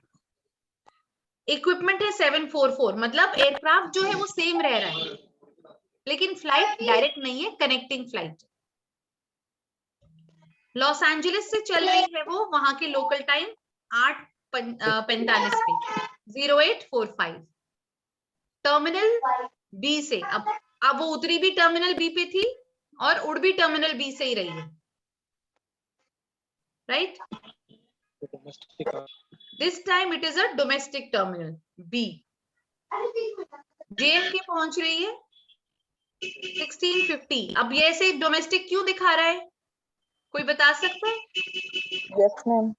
Equipment है 744, मतलब एयरक्राफ्ट जो है वो सेम रह रहा है, लेकिन फ्लाइट डायरेक्ट नहीं है, कनेक्टिंग फ्लाइट. लॉस एंजलिस से चल रही है वो, वहां के लोकल टाइम 8:45 पे 0845. टर्मिनल B से अब वो उतरी भी टर्मिनल B पे थी और उड़ भी टर्मिनल B से ही रही है. Right, this time it is a domestic terminal B. JFK पहुंच रही है 16:50. अब ये ऐसे डोमेस्टिक क्यों दिखा रहा है, कोई बता सकता है? यस मैम,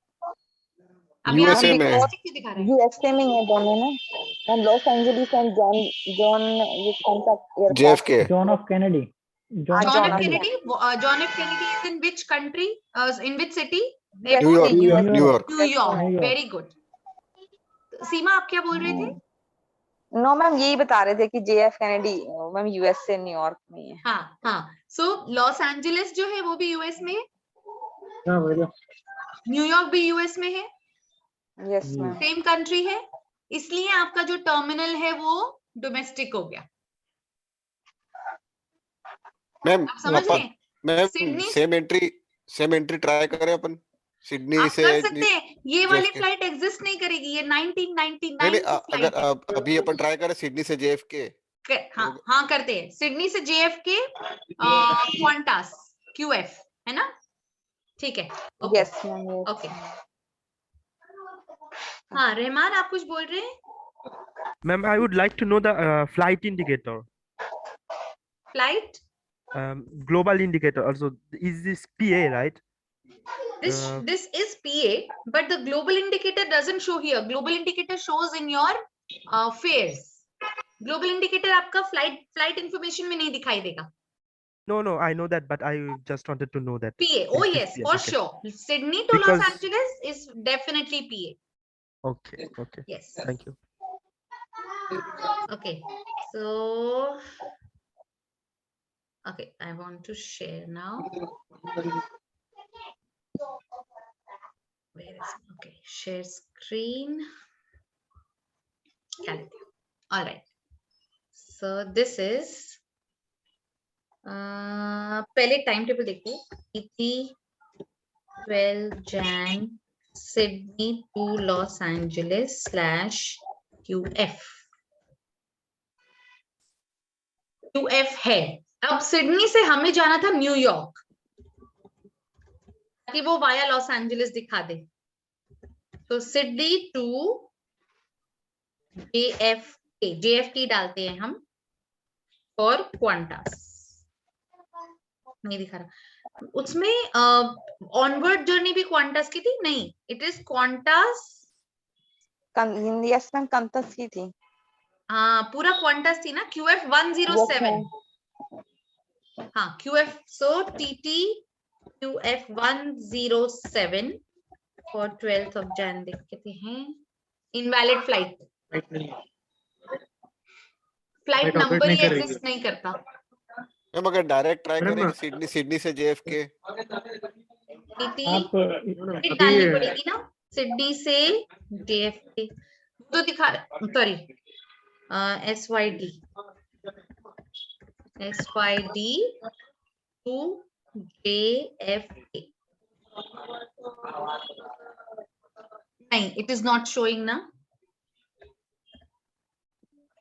अब यहाँ पे USA में डोमेस्टिक क्यों दिखा रहा है? यूएसए में है दोनों ना. हम लॉस एंजलिस एंड जॉन ये कौन सा aircraft? JFK John of Kennedy. John John F. F. Kennedy. John F. Kennedy is in which country? In which city? US, New York, US, New York. New York. New York. Very good. सीमा आप क्या बोल रहे थे? No ma'am यही बता रहे थे कि JF कैनेडी मैम यूएस से न्यूयॉर्क में है। हाँ हाँ, सो लॉस एंजलिस जो है वो भी यूएस में है, हाँ बढ़िया। न्यूयॉर्क भी यूएस में है, यस मैम। सेम कंट्री है, इसलिए आपका जो टर्मिनल है वो डोमेस्टिक हो गया। मैम आप समझ रहे हैं? Ma'am Sydney same entry try करें अपन सिडनी आप से कर सकते हैं, ये वाली JFK। फ्लाइट एग्जिस्ट नहीं करेगी, ये 1999 नहीं की अगर फ्लाइट है। अभी अपन ट्राई करें सिडनी से JFK। हाँ हाँ करते हैं, सिडनी से JFK क्वांटास QF है ना, ठीक है। Okay yes ma'am. ओके, हाँ रहमान आप कुछ बोल रहे हैं? Ma'am, I would like to know the flight indicator, flight global indicator also. Is this PA, right? this is PA, but the global indicator doesn't show here. Global indicator shows in your fares. Global indicator आपका flight information में नहीं दिखाई देगा। No, I know that, but I just wanted to know that. PA, oh This is yes, PA, for okay. sure. Sydney to Los Because- Angeles is definitely PA. Okay. Yes. Thank you. Okay, so okay, I want to share now. Where is okay? Share screen. Calendar. All right. So this is पहले time table देखिए, 12 Jan Sydney to Los Angeles /QF। QF है, अब Sydney से हमें जाना था New York, ताकि वो वाया लॉस एंजलिस दिखा दे। तो सिडनी टू JFK डालते हैं हम और क्वांटास, नहीं दिखा रहा उसमें। ऑनवर्ड जर्नी भी क्वांटास की थी? नहीं, it is Qantas. Yes ma'am Qantas की थी। हाँ पूरा क्वांटास थी ना, QF 107। हाँ QF, so TT QF 107 for 12th of Jan देखते हैं। इनवैलिड फ्लाइट, फ्लाइट नंबर ही एग्जिस्ट नहीं करता। मैम अगर डायरेक्ट ट्राई मैडम, करें सिडनी से JFK। TT आप फिर डालनी पड़ेगी ना, सिडनी से JFK तो दिखा, सॉरी SYD टू JFK। नहीं, इट इज नॉट शोइंग ना।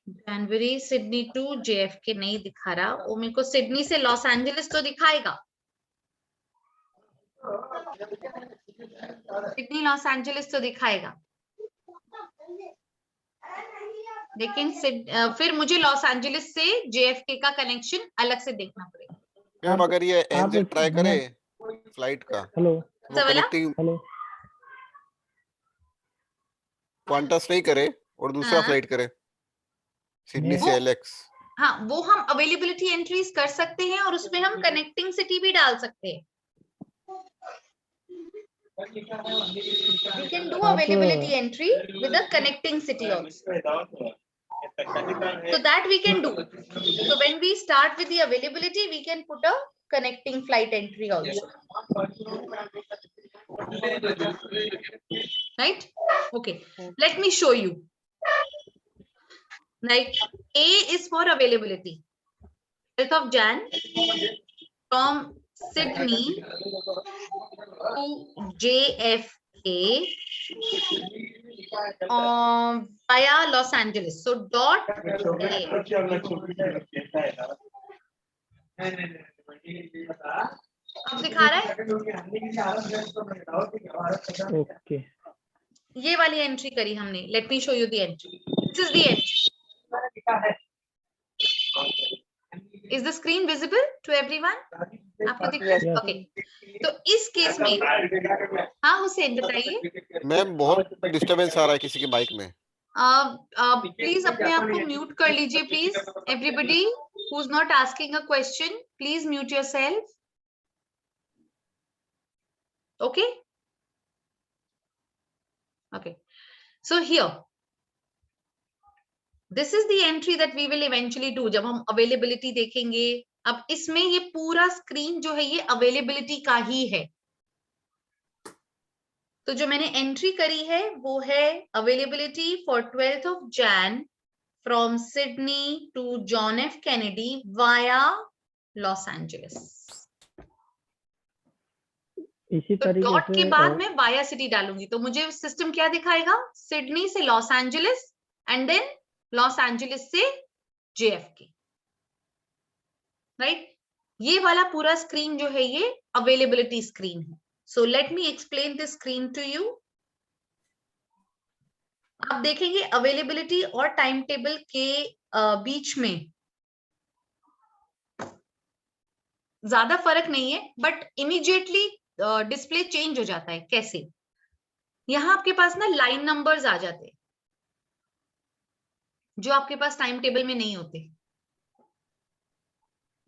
जनवरी सिडनी टू JFK नहीं दिखा रहा, वो मेरे को सिडनी से लॉस एंजलिस तो दिखाएगा, सिडनी लॉस एंजलिस तो दिखाएगा, लेकिन फिर मुझे लॉस एंजलिस से JFK का कनेक्शन अलग से देखना पड़ेगा। मैम अगर ये आप NZ ट्राई करें फ्लाइट का, हेलो वो वाला? कनेक्टिंग हेलो क्वांटस नहीं करे और दूसरा हाँ। फ्लाइट करे सिडनी वो- से LX। हाँ वो हम अवेलेबिलिटी एंट्रीज कर सकते हैं और उसमें हम कनेक्टिंग सिटी भी डाल सकते हैं। We can do availability entry with a connecting city also. So that we can do. So when we start with the availability, we can put a connecting flight entry also. Right? Okay. Let me show you. Like A is for availability. 12th of Jan from Sydney to JFK via Los Angeles. So dot A. अब दिखा रहा है, okay ये वाली entry करी हमने। Let me show you the entry. This is the entry. Is the screen visible to everyone? आपको दिख रहा है? Yes. ओके, तो इस केस में, हाँ हुसैन बताइए। मैम बहुत डिस्टरबेंस आ रहा है किसी के माइक में। प्लीज अपने आप को म्यूट कर लीजिए please. Everybody who is not asking a question Please mute yourself. Okay. Okay. So here, this is the entry that we will eventually do जब हम availability देखेंगे. अब इसमें ये पूरा स्क्रीन जो है ये अवेलेबिलिटी का ही है. तो जो मैंने एंट्री करी है वो है availability for 12th of Jan from Sydney to John F. Kennedy via Los Angeles. इसी तो तरीके डॉट के से बाद मैं वाया सिटी डालूंगी तो मुझे सिस्टम क्या दिखाएगा, सिडनी से Los Angeles and then Los Angeles से JFK, राइट. ये वाला पूरा स्क्रीन जो है ये अवेलेबिलिटी स्क्रीन है. So let me explain this screen to you. आप देखेंगे अवेलेबिलिटी और टाइम टेबल के बीच में ज्यादा फर्क नहीं है, बट इमीडिएटली डिस्प्ले चेंज हो जाता है. कैसे? यहां आपके पास ना लाइन नंबर्स आ जाते हैं जो आपके पास टाइम टेबल में नहीं होते.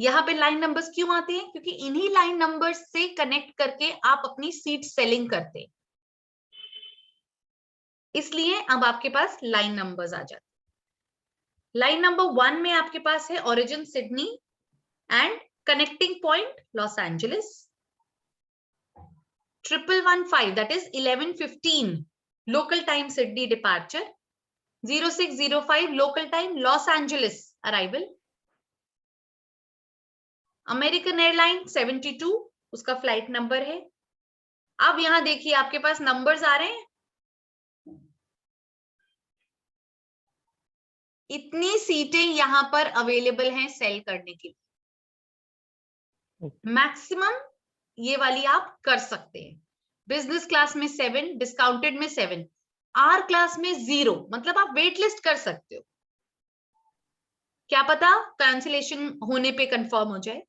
यहाँ पे लाइन नंबर्स क्यों आते हैं? क्योंकि इन्हीं लाइन नंबर्स से कनेक्ट करके आप अपनी सीट सेलिंग करते हैं, इसलिए अब आपके पास लाइन नंबर्स आ जाते हैं. लाइन नंबर 1 में आपके पास है origin Sydney and connecting point Los Angeles. 1115 that is 11:15 local time Sydney departure. 0605 local time Los Angeles arrival. American airline 72 उसका फ्लाइट नंबर है. अब यहां देखिए आपके पास नंबर्स आ रहे हैं. इतनी सीटें यहां पर अवेलेबल हैं सेल करने के लिए. मैक्सिमम ये वाली आप कर सकते हैं. बिजनेस क्लास में 7, डिस्काउंटेड में 7, आर क्लास में 0, मतलब आप वेट लिस्ट कर सकते हो. क्या पता कैंसिलेशन होने पे कंफर्म हो जाए.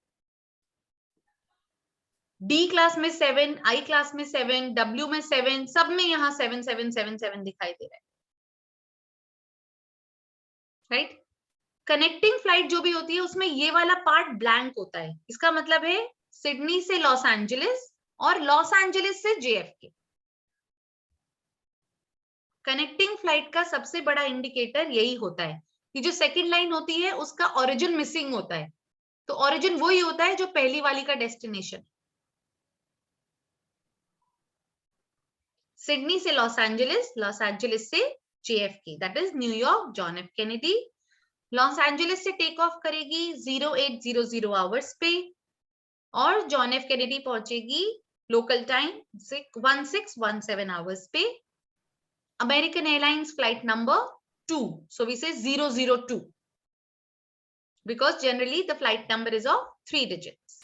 डी क्लास में 7, आई क्लास में 7, डब्ल्यू में 7, सब में यहाँ 7 7 7 7 दिखाई दे रहा है, राइट. कनेक्टिंग फ्लाइट जो भी होती है उसमें ये वाला पार्ट ब्लैंक होता है. इसका मतलब है सिडनी से लॉस एंजलिस और लॉस एंजलिस से JFK. कनेक्टिंग फ्लाइट का सबसे बड़ा इंडिकेटर यही होता है कि जो सेकंड लाइन होती है उसका ओरिजिन मिसिंग होता है. तो ओरिजिन वही होता है जो पहली वाली का डेस्टिनेशन. सिडनी से लॉस एंजलिस से JFK, that is New York John F Kennedy. Loss Angeles से टेक ऑफ करेगी 0800 आवर्स पे और जॉन एफ कैनेडी पहुंचेगी लोकल टाइम 1617 आवर्स पे. American airlines flight number 2, so we say 002 because generally the flight number is of 3 digits.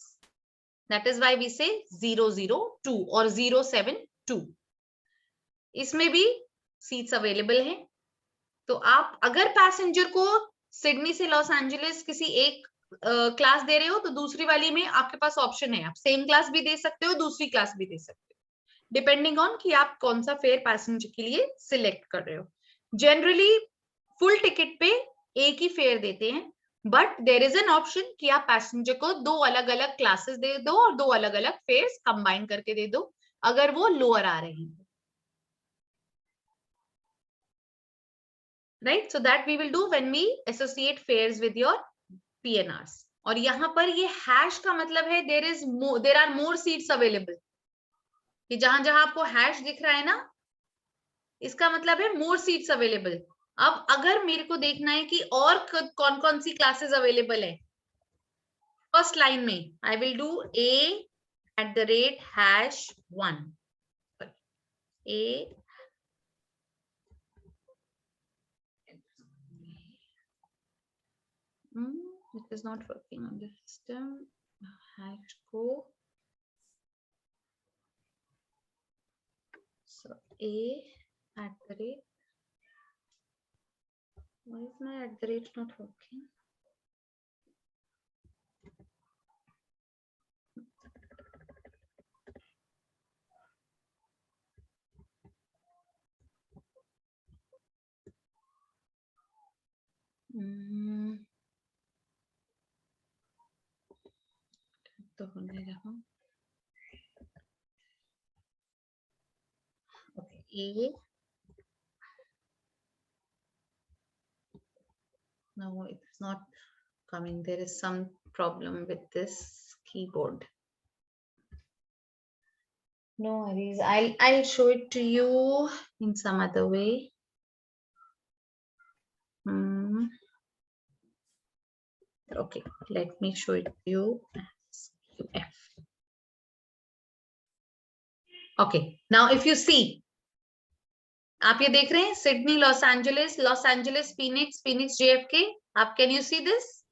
That is why we say 002 or 072. इसमें भी seats available हैं. तो आप अगर पैसेंजर को सिडनी से लॉस एंजलिस किसी एक क्लास दे रहे हो तो दूसरी वाली में आपके पास ऑप्शन है, आप सेम क्लास भी दे सकते हो, दूसरी क्लास भी दे सकते हो, डिपेंडिंग ऑन कि आप कौन सा फेयर पैसेंजर के लिए सिलेक्ट कर रहे हो. जनरली फुल टिकट पे एक ही फेयर देते हैं, but there is an option कि आप पैसेंजर को 2 अलग अलग क्लासेस दे दो और 2 अलग अलग फेयर्स कंबाइन करके दे दो अगर वो लोअर आ रहे हैं, right. So that we will do when we associate fares with your PNRs. और यहां पर ये हैश का मतलब है there are more seats available. कि जहां जहां आपको हैश दिख रहा है ना, इसका मतलब है मोर सीट्स अवेलेबल. अब अगर मेरे को देखना है कि और कौन कौन सी क्लासेस अवेलेबल है, फर्स्ट लाइन में I will do A@#1. A it is not working on the system. Hash go. So why is my @ not working? बोल नहीं रहा। Okay, A. No, it's not coming. There is some problem with this keyboard. No worries. I'll show it to you in some other way. Okay, let me show it to you as QF. Okay, now if you see, आप ये देख रहे हैं Sydney, Los Angeles, Phoenix, JFK. आप can you see this?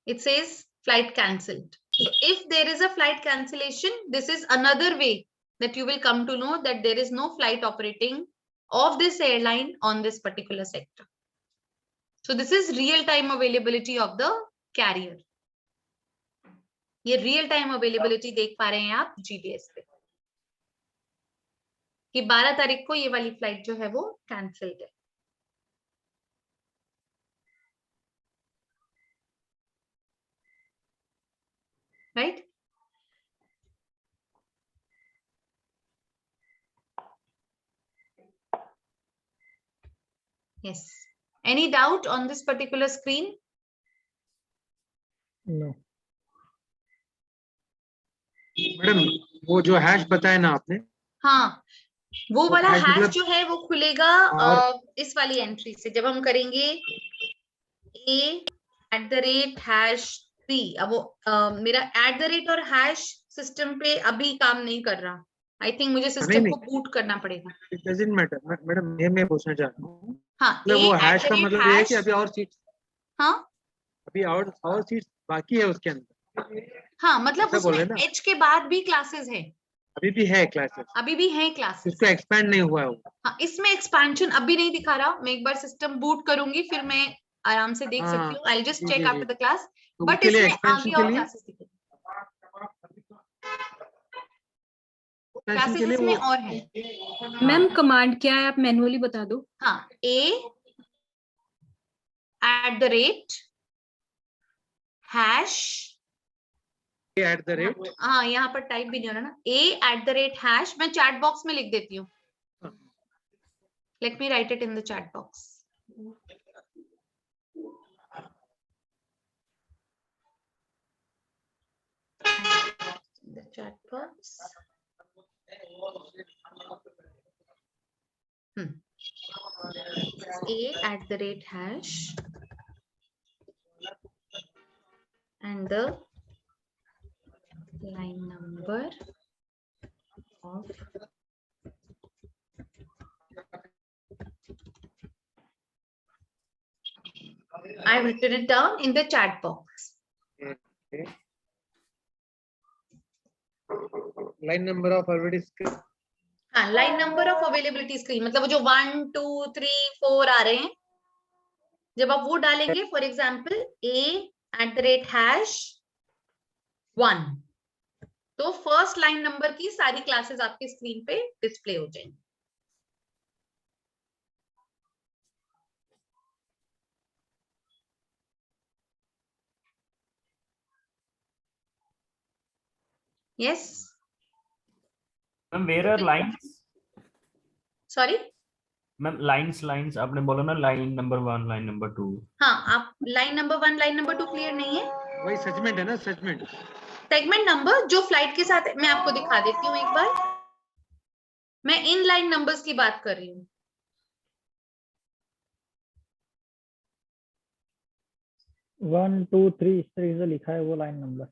It says flight cancelled. So if there is a flight cancellation, this is another way that you will come to know that there is no flight operating of this airline on this particular sector. So this is real time availability of the carrier. ये real time availability देख पा रहे हैं आप GDS पे कि 12 तारीख को ये वाली फ्लाइट जो है वो कैंसिल्ड है. Right? Yes. Any doubt on this particular screen? No. Madam वो जो हैश बताया ना आपने, हाँ, वो वाला hash हैश मतलब- जो है वो खुलेगा इस वाली एंट्री से. जब हम करेंगे A@#3. अब वो मेरा @ और हैश सिस्टम पे अभी काम नहीं कर रहा. आई थिंक मुझे सिस्टम को बूट करना पड़ेगा. It doesn't matter. मैडम ये मैं पूछना चाह रहा हूँ, हाँ, मतलब वो हैश का A@#, मतलब ये है कि अभी और सीट, हाँ अभी और सीट बाकी है उसके अंदर. हाँ, मतलब ऐसा बोल रहे उसमें हैं ना? H के बाद भी क्लासेस है, अभी भी है क्लासेस, अभी भी है क्लासेस. इसको एक्सपैंड नहीं हुआ है वो. हाँ, इसमें एक्सपेंशन अभी नहीं दिखा रहा. मैं एक बार सिस्टम बूट करूंगी फिर मैं आराम से देख सकती हूँ. आई जस्ट जी, चेक जी, आफ्टर द क्लास. तो बट उसके लिए इसमें एक्सपेंशन आगे के और लिए, क्लासेस दिखेंगे. एक्सपेंशन क्लासेस के लिए इसमें वो और है. मैम कमांड क्या है, आप मैनुअली बता दो. हाँ, A@#, @, हाँ यहाँ पर टाइप भी नहीं हो रहा ना. A@#, मैं चैट बॉक्स में लिख देती हूँ. Let me right it in the chat box. The chat box. A@#, and the line number of I've written it down in the chat box. Line number of already. हाँ, line number of availability screen मतलब वो जो 1 2 3 4 आ रहे हैं, जब आप वो डालेंगे फॉर एग्जाम्पल A@#1, तो फर्स्ट लाइन नंबर की सारी क्लासेस आपके स्क्रीन पे डिस्प्ले हो जाएंगी. Yes. Ma'am where are lines? Sorry. Ma'am lines आपने बोला ना, लाइन नंबर 1, लाइन नंबर 2. हाँ, आप line number 1 line number 2 clear नहीं है. वही सेगमेंट है ना, सेगमेंट. सेगमेंट नंबर जो फ्लाइट के साथ मैं आपको दिखा देती हूँ एक बार. मैं इन लाइन नंबर्स की बात कर रही हूँ. वन 2 3 इस तरीके से लिखा है वो line number.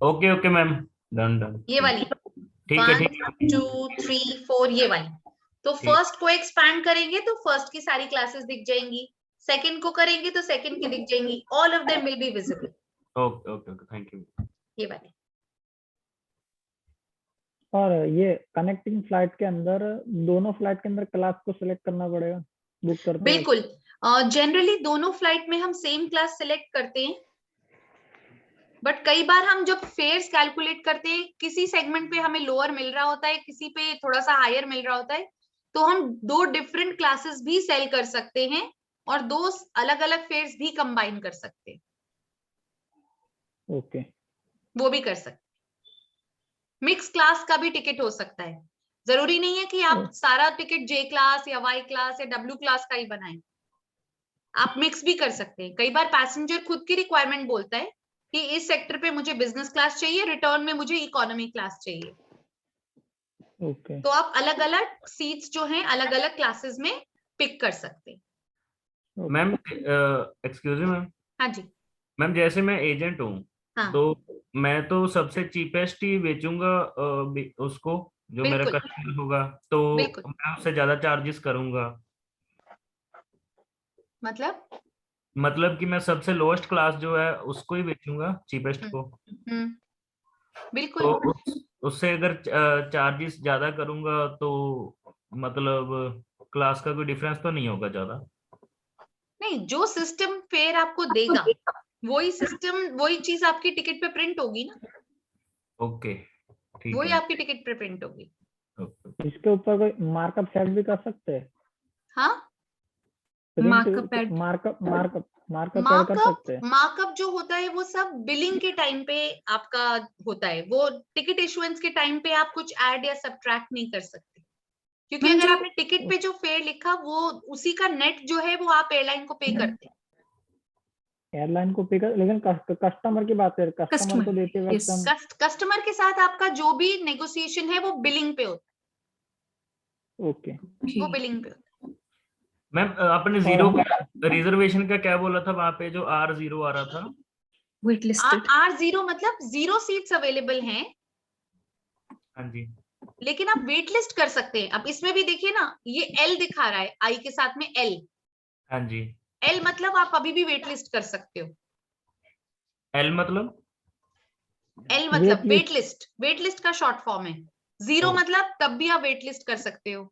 Okay ma'am, done. ये वाली ठीक है 1 2 3 4 ये वाली. तो फर्स्ट को एक्सपैंड करेंगे तो फर्स्ट की सारी क्लासेस दिख जाएंगी. सेकंड को करेंगे तो सेकंड की दिख जाएंगी. All of them will be visible. Okay thank you. ये वाली. और ये कनेक्टिंग फ्लाइट के अंदर दोनों फ्लाइट के अंदर क्लास को सिलेक्ट करना पड़ेगा बुक करते वक्त? बिल्कुल. जनरली दोनों फ्लाइट में हम सेम क्लास सिलेक्ट करते हैं, बट कई बार हम जब फेयर्स कैलकुलेट करते हैं किसी सेगमेंट पे हमें लोअर मिल रहा होता है, किसी पे थोड़ा सा हायर मिल रहा होता है, तो हम 2 डिफरेंट क्लासेस भी सेल कर सकते हैं और 2 अलग अलग फेयर्स भी कंबाइन कर सकते हैं, ओके वो भी कर सकते हैं। मिक्स क्लास का भी टिकट हो सकता है, जरूरी नहीं है कि आप सारा टिकट जे क्लास या वाई क्लास या डब्ल्यू क्लास का ही बनाएं, आप मिक्स भी कर सकते हैं। कई बार पैसेंजर खुद की रिक्वायरमेंट बोलता है कि इस सेक्टर पे मुझे बिजनेस क्लास चाहिए, रिटर्न में मुझे इकोनॉमी क्लास चाहिए, ओके तो आप अलग अलग सीट्स जो हैं अलग अलग क्लासेस में पिक कर सकते हैं। मैम एक्सक्यूज मी मैम, हाँ जी, मैम जैसे मैं एजेंट हूँ, हाँ तो मैं तो सबसे चीपेस्ट ही बेचूंगा उसको, जो मेरा बिल्कुल कस्टमर होगा, तो बिल्कुल। मैं उससे ज्यादा चार्जेस करूंगा। मतलब कि मैं सबसे लोएस्ट क्लास जो है उसको ही बेचूंगा, चीपेस्ट को। बिल्कुल तो उससे अगर चार्जेस ज्यादा करूंगा तो मतलब क्लास का कोई डिफरेंस तो नहीं होगा ज्यादा? नहीं, जो सिस्टम फेयर आपको देगा वही सिस्टम, वही चीज आपकी टिकट पे प्रिंट होगी ना, ओके ठीक वही है। आपकी टिकट पे प्रिंट होगी। इसके ऊपर कोई मार्कअप सेट भी कर सकते हैं? हाँ, मार्कअप ऐड मार्कअप ऐड कर सकते हैं? मार्कअप जो होता है वो सब बिलिंग के टाइम पे आपका होता है, वो टिकट इशुएंस के टाइम पे आप कुछ ऐड या सब्ट्रैक्ट नहीं कर सकते, क्योंकि मैम, अगर जो आपने टिकट पे जो फेयर लिखा वो उसी का नेट जो है वो आप एयरलाइन को पे करते हैं। एयरलाइन को पे कर, लेकिन कस्टमर की बात है, कस्टमर को देते वक्त हम कस्टमर के साथ आपका जो भी नेगोशिएशन है वो बिलिंग पे होता ओके है, वो बिलिंग पे होता है। मैम आपने जीरो का रिजर्वेशन का क्या बोला था वहां पे, जो R0 आ रहा था? Wait listed. R0 मतलब 0 सीट्स अवेलेबल हैं, हाँ जी। लेकिन आप वेट लिस्ट कर सकते हैं। अब इसमें भी देखिए ना, ये L दिखा रहा है, I के साथ में L, हाँ जी। L मतलब आप अभी भी वेट लिस्ट कर सकते हो। L मतलब? L मतलब वेट लिस्ट का शॉर्ट फॉर्म है। 0 मतलब तब भी आप वेट लिस्ट कर सकते हो,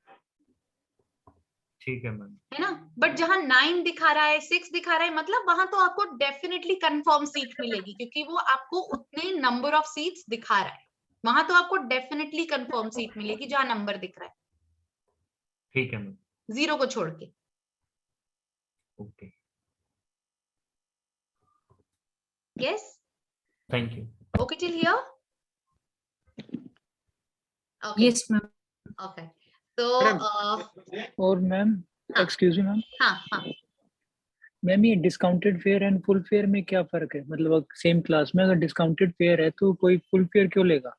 ठीक है मैम। है ना। बट जहां 9 दिखा रहा है, 6 दिखा रहा है, मतलब वहां तो आपको डेफिनेटली कंफर्म सीट मिलेगी, क्योंकि वो आपको उतने नंबर ऑफ सीट्स दिखा रहा है। वहां तो आपको डेफिनेटली कंफर्म सीट मिलेगी जहां नंबर दिख रहा है, ठीक है मैम। 0 को छोड़ के। Okay yes, thank you. Okay till here. Okay yes ma'am. Okay, तो और मैम हाँ। एक्सक्यूज मी मैम, हाँ हाँ, मैम ये discounted fair and full fair में क्या फर्क है? मतलब सेम क्लास में अगर डिस्काउंटेड फेयर है तो कोई फुल फेयर क्यों लेगा?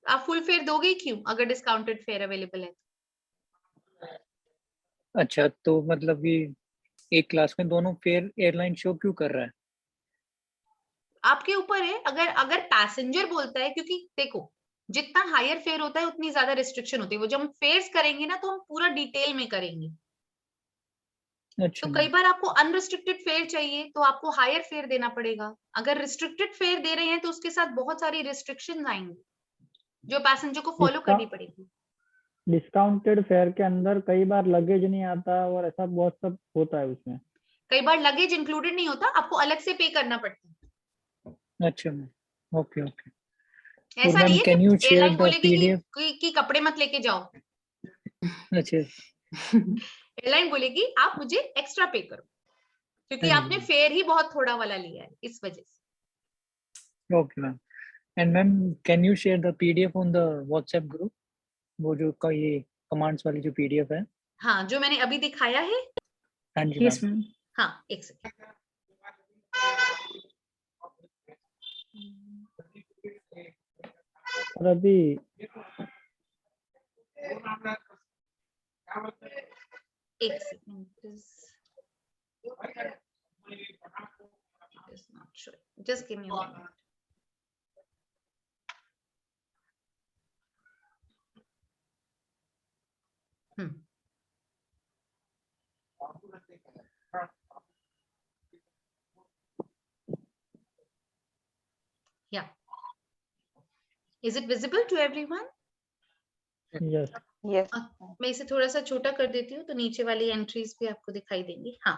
आप फुल फेयर दोगे क्यों अगर डिस्काउंटेड फेयर अवेलेबल है? अच्छा, तो मतलब कि एक क्लास में दोनों फेयर एयरलाइन शो क्यों कर रहा है? आपके ऊपर है। अगर पैसेंजर बोलता है, क्योंकि देखो जितना हायर फेयर होता है उतनी ज्यादा रिस्ट्रिक्शन होती है, वो जब हम फेयर्स करेंगे ना तो हम पूरा डिटेल में करेंगे। अच्छा तो कई बार आपको अनरिस्ट्रिक्टेड फेयर चाहिए तो आपको हायर फेयर देना पड़ेगा। अगर रिस्ट्रिक्टेड फेयर दे रहे हैं तो उसके साथ बहुत सारी रिस्ट्रिक्शंस आएंगी जो पैसेंजर को फॉलो करनी पड़ेगी। डिस्काउंटेड फेयर के अंदर कई बार लगेज नहीं आता और ऐसा बहुत सब होता है उसमें। कई बार लगेज इंक्लूडेड नहीं होता, आपको अलग से पे करना पड़ता है। अच्छा मैम, ओके ओके। ऐसा नहीं है कैन यू कि शेयर एयरलाइन द बोलेगी पीडीएफ? कि कपड़े मत लेके जाओ। अच्छा एयरलाइन बोलेगी आप मुझे एक्स्ट्रा पे करो, क्योंकि आपने फेयर ही बहुत थोड़ा वाला लिया है, इस वजह से। Okay ma'am. And ma'am can you share the PDF on the WhatsApp group? वो जो का ये कमांड्स वाली जो पीडीएफ है। हाँ, जो मैंने अभी दिखाया है। हाँ जी यस मैम। हाँ, एक सेकंड। और अभी एक second, just give me a moment. Yeah. Is it visible to everyone? Yes Yes. मैं इसे थोड़ा सा छोटा कर देती हूँ तो नीचे वाली एंट्रीज भी आपको दिखाई देंगी। हाँ,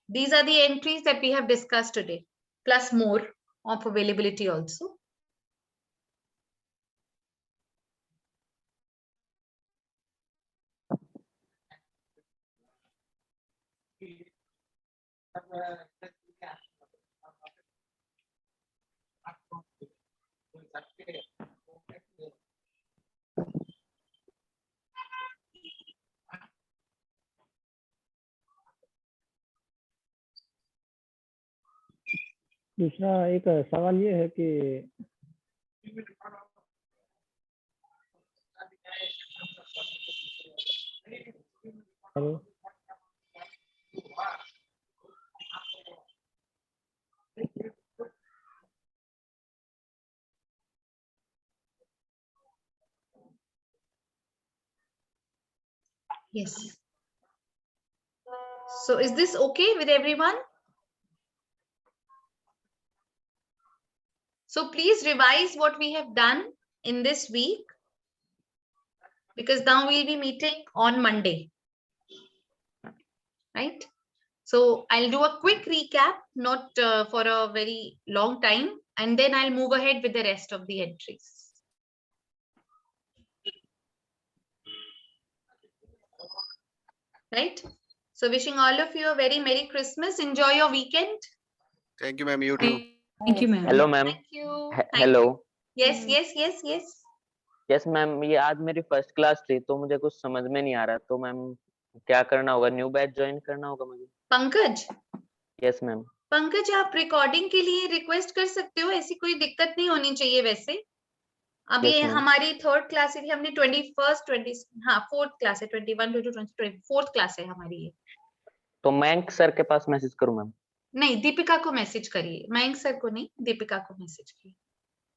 these are the entries that we have discussed today, plus more of availability also. दूसरा एक सवाल ये है कि hello, Yes. So is this okay with everyone? So please revise what we have done in this week, because now we'll be meeting on Monday, right? So I'll do a quick recap, not for a very long time, and then I'll move ahead with the rest of the entries. Right? So wishing all of you a very Merry Christmas. Enjoy your weekend. Thank you, ma'am. You too. Thank you, ma'am. Hello ma'am. Thank you. Hello. Yes, yes, yes, yes. Yes ma'am, ये आज मेरी first class थी तो मुझे कुछ समझ में नहीं आ रहा, तो मैम क्या करना होगा? न्यू बैच ज्वाइन करना होगा मुझे? Pankaj, yes ma'am. पंकज आप रिकॉर्डिंग के लिए रिक्वेस्ट कर सकते हो, ऐसी कोई दिक्कत नहीं होनी चाहिए वैसे। अब Yes, ये ma'am. हमारी थर्ड क्लास है, हमने 21st 20 हाँ फोर्थ क्लास है, 21 22 23 फोर्थ क्लास है हमारी ये। तो मयंक सर के पास मैसेज करूं मैम? नहीं, दीपिका को मैसेज करिए, मयंक सर को नहीं, दीपिका को मैसेज करिए,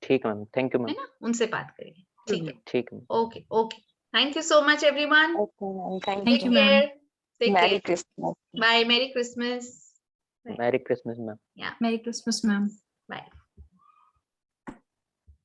ठीक मैम, थैंक यू है मैम. ना, उनसे बात करिए। ठीक है, ठीक ma'am. Okay okay, thank you so much everyone, Okay, ma'am. Thank Thank take you, you. ma'am. Care, take Merry care, Christmas. Bye, merry Christmas, merry Christmas ma'am. Merry Christmas, ma'am. Bye.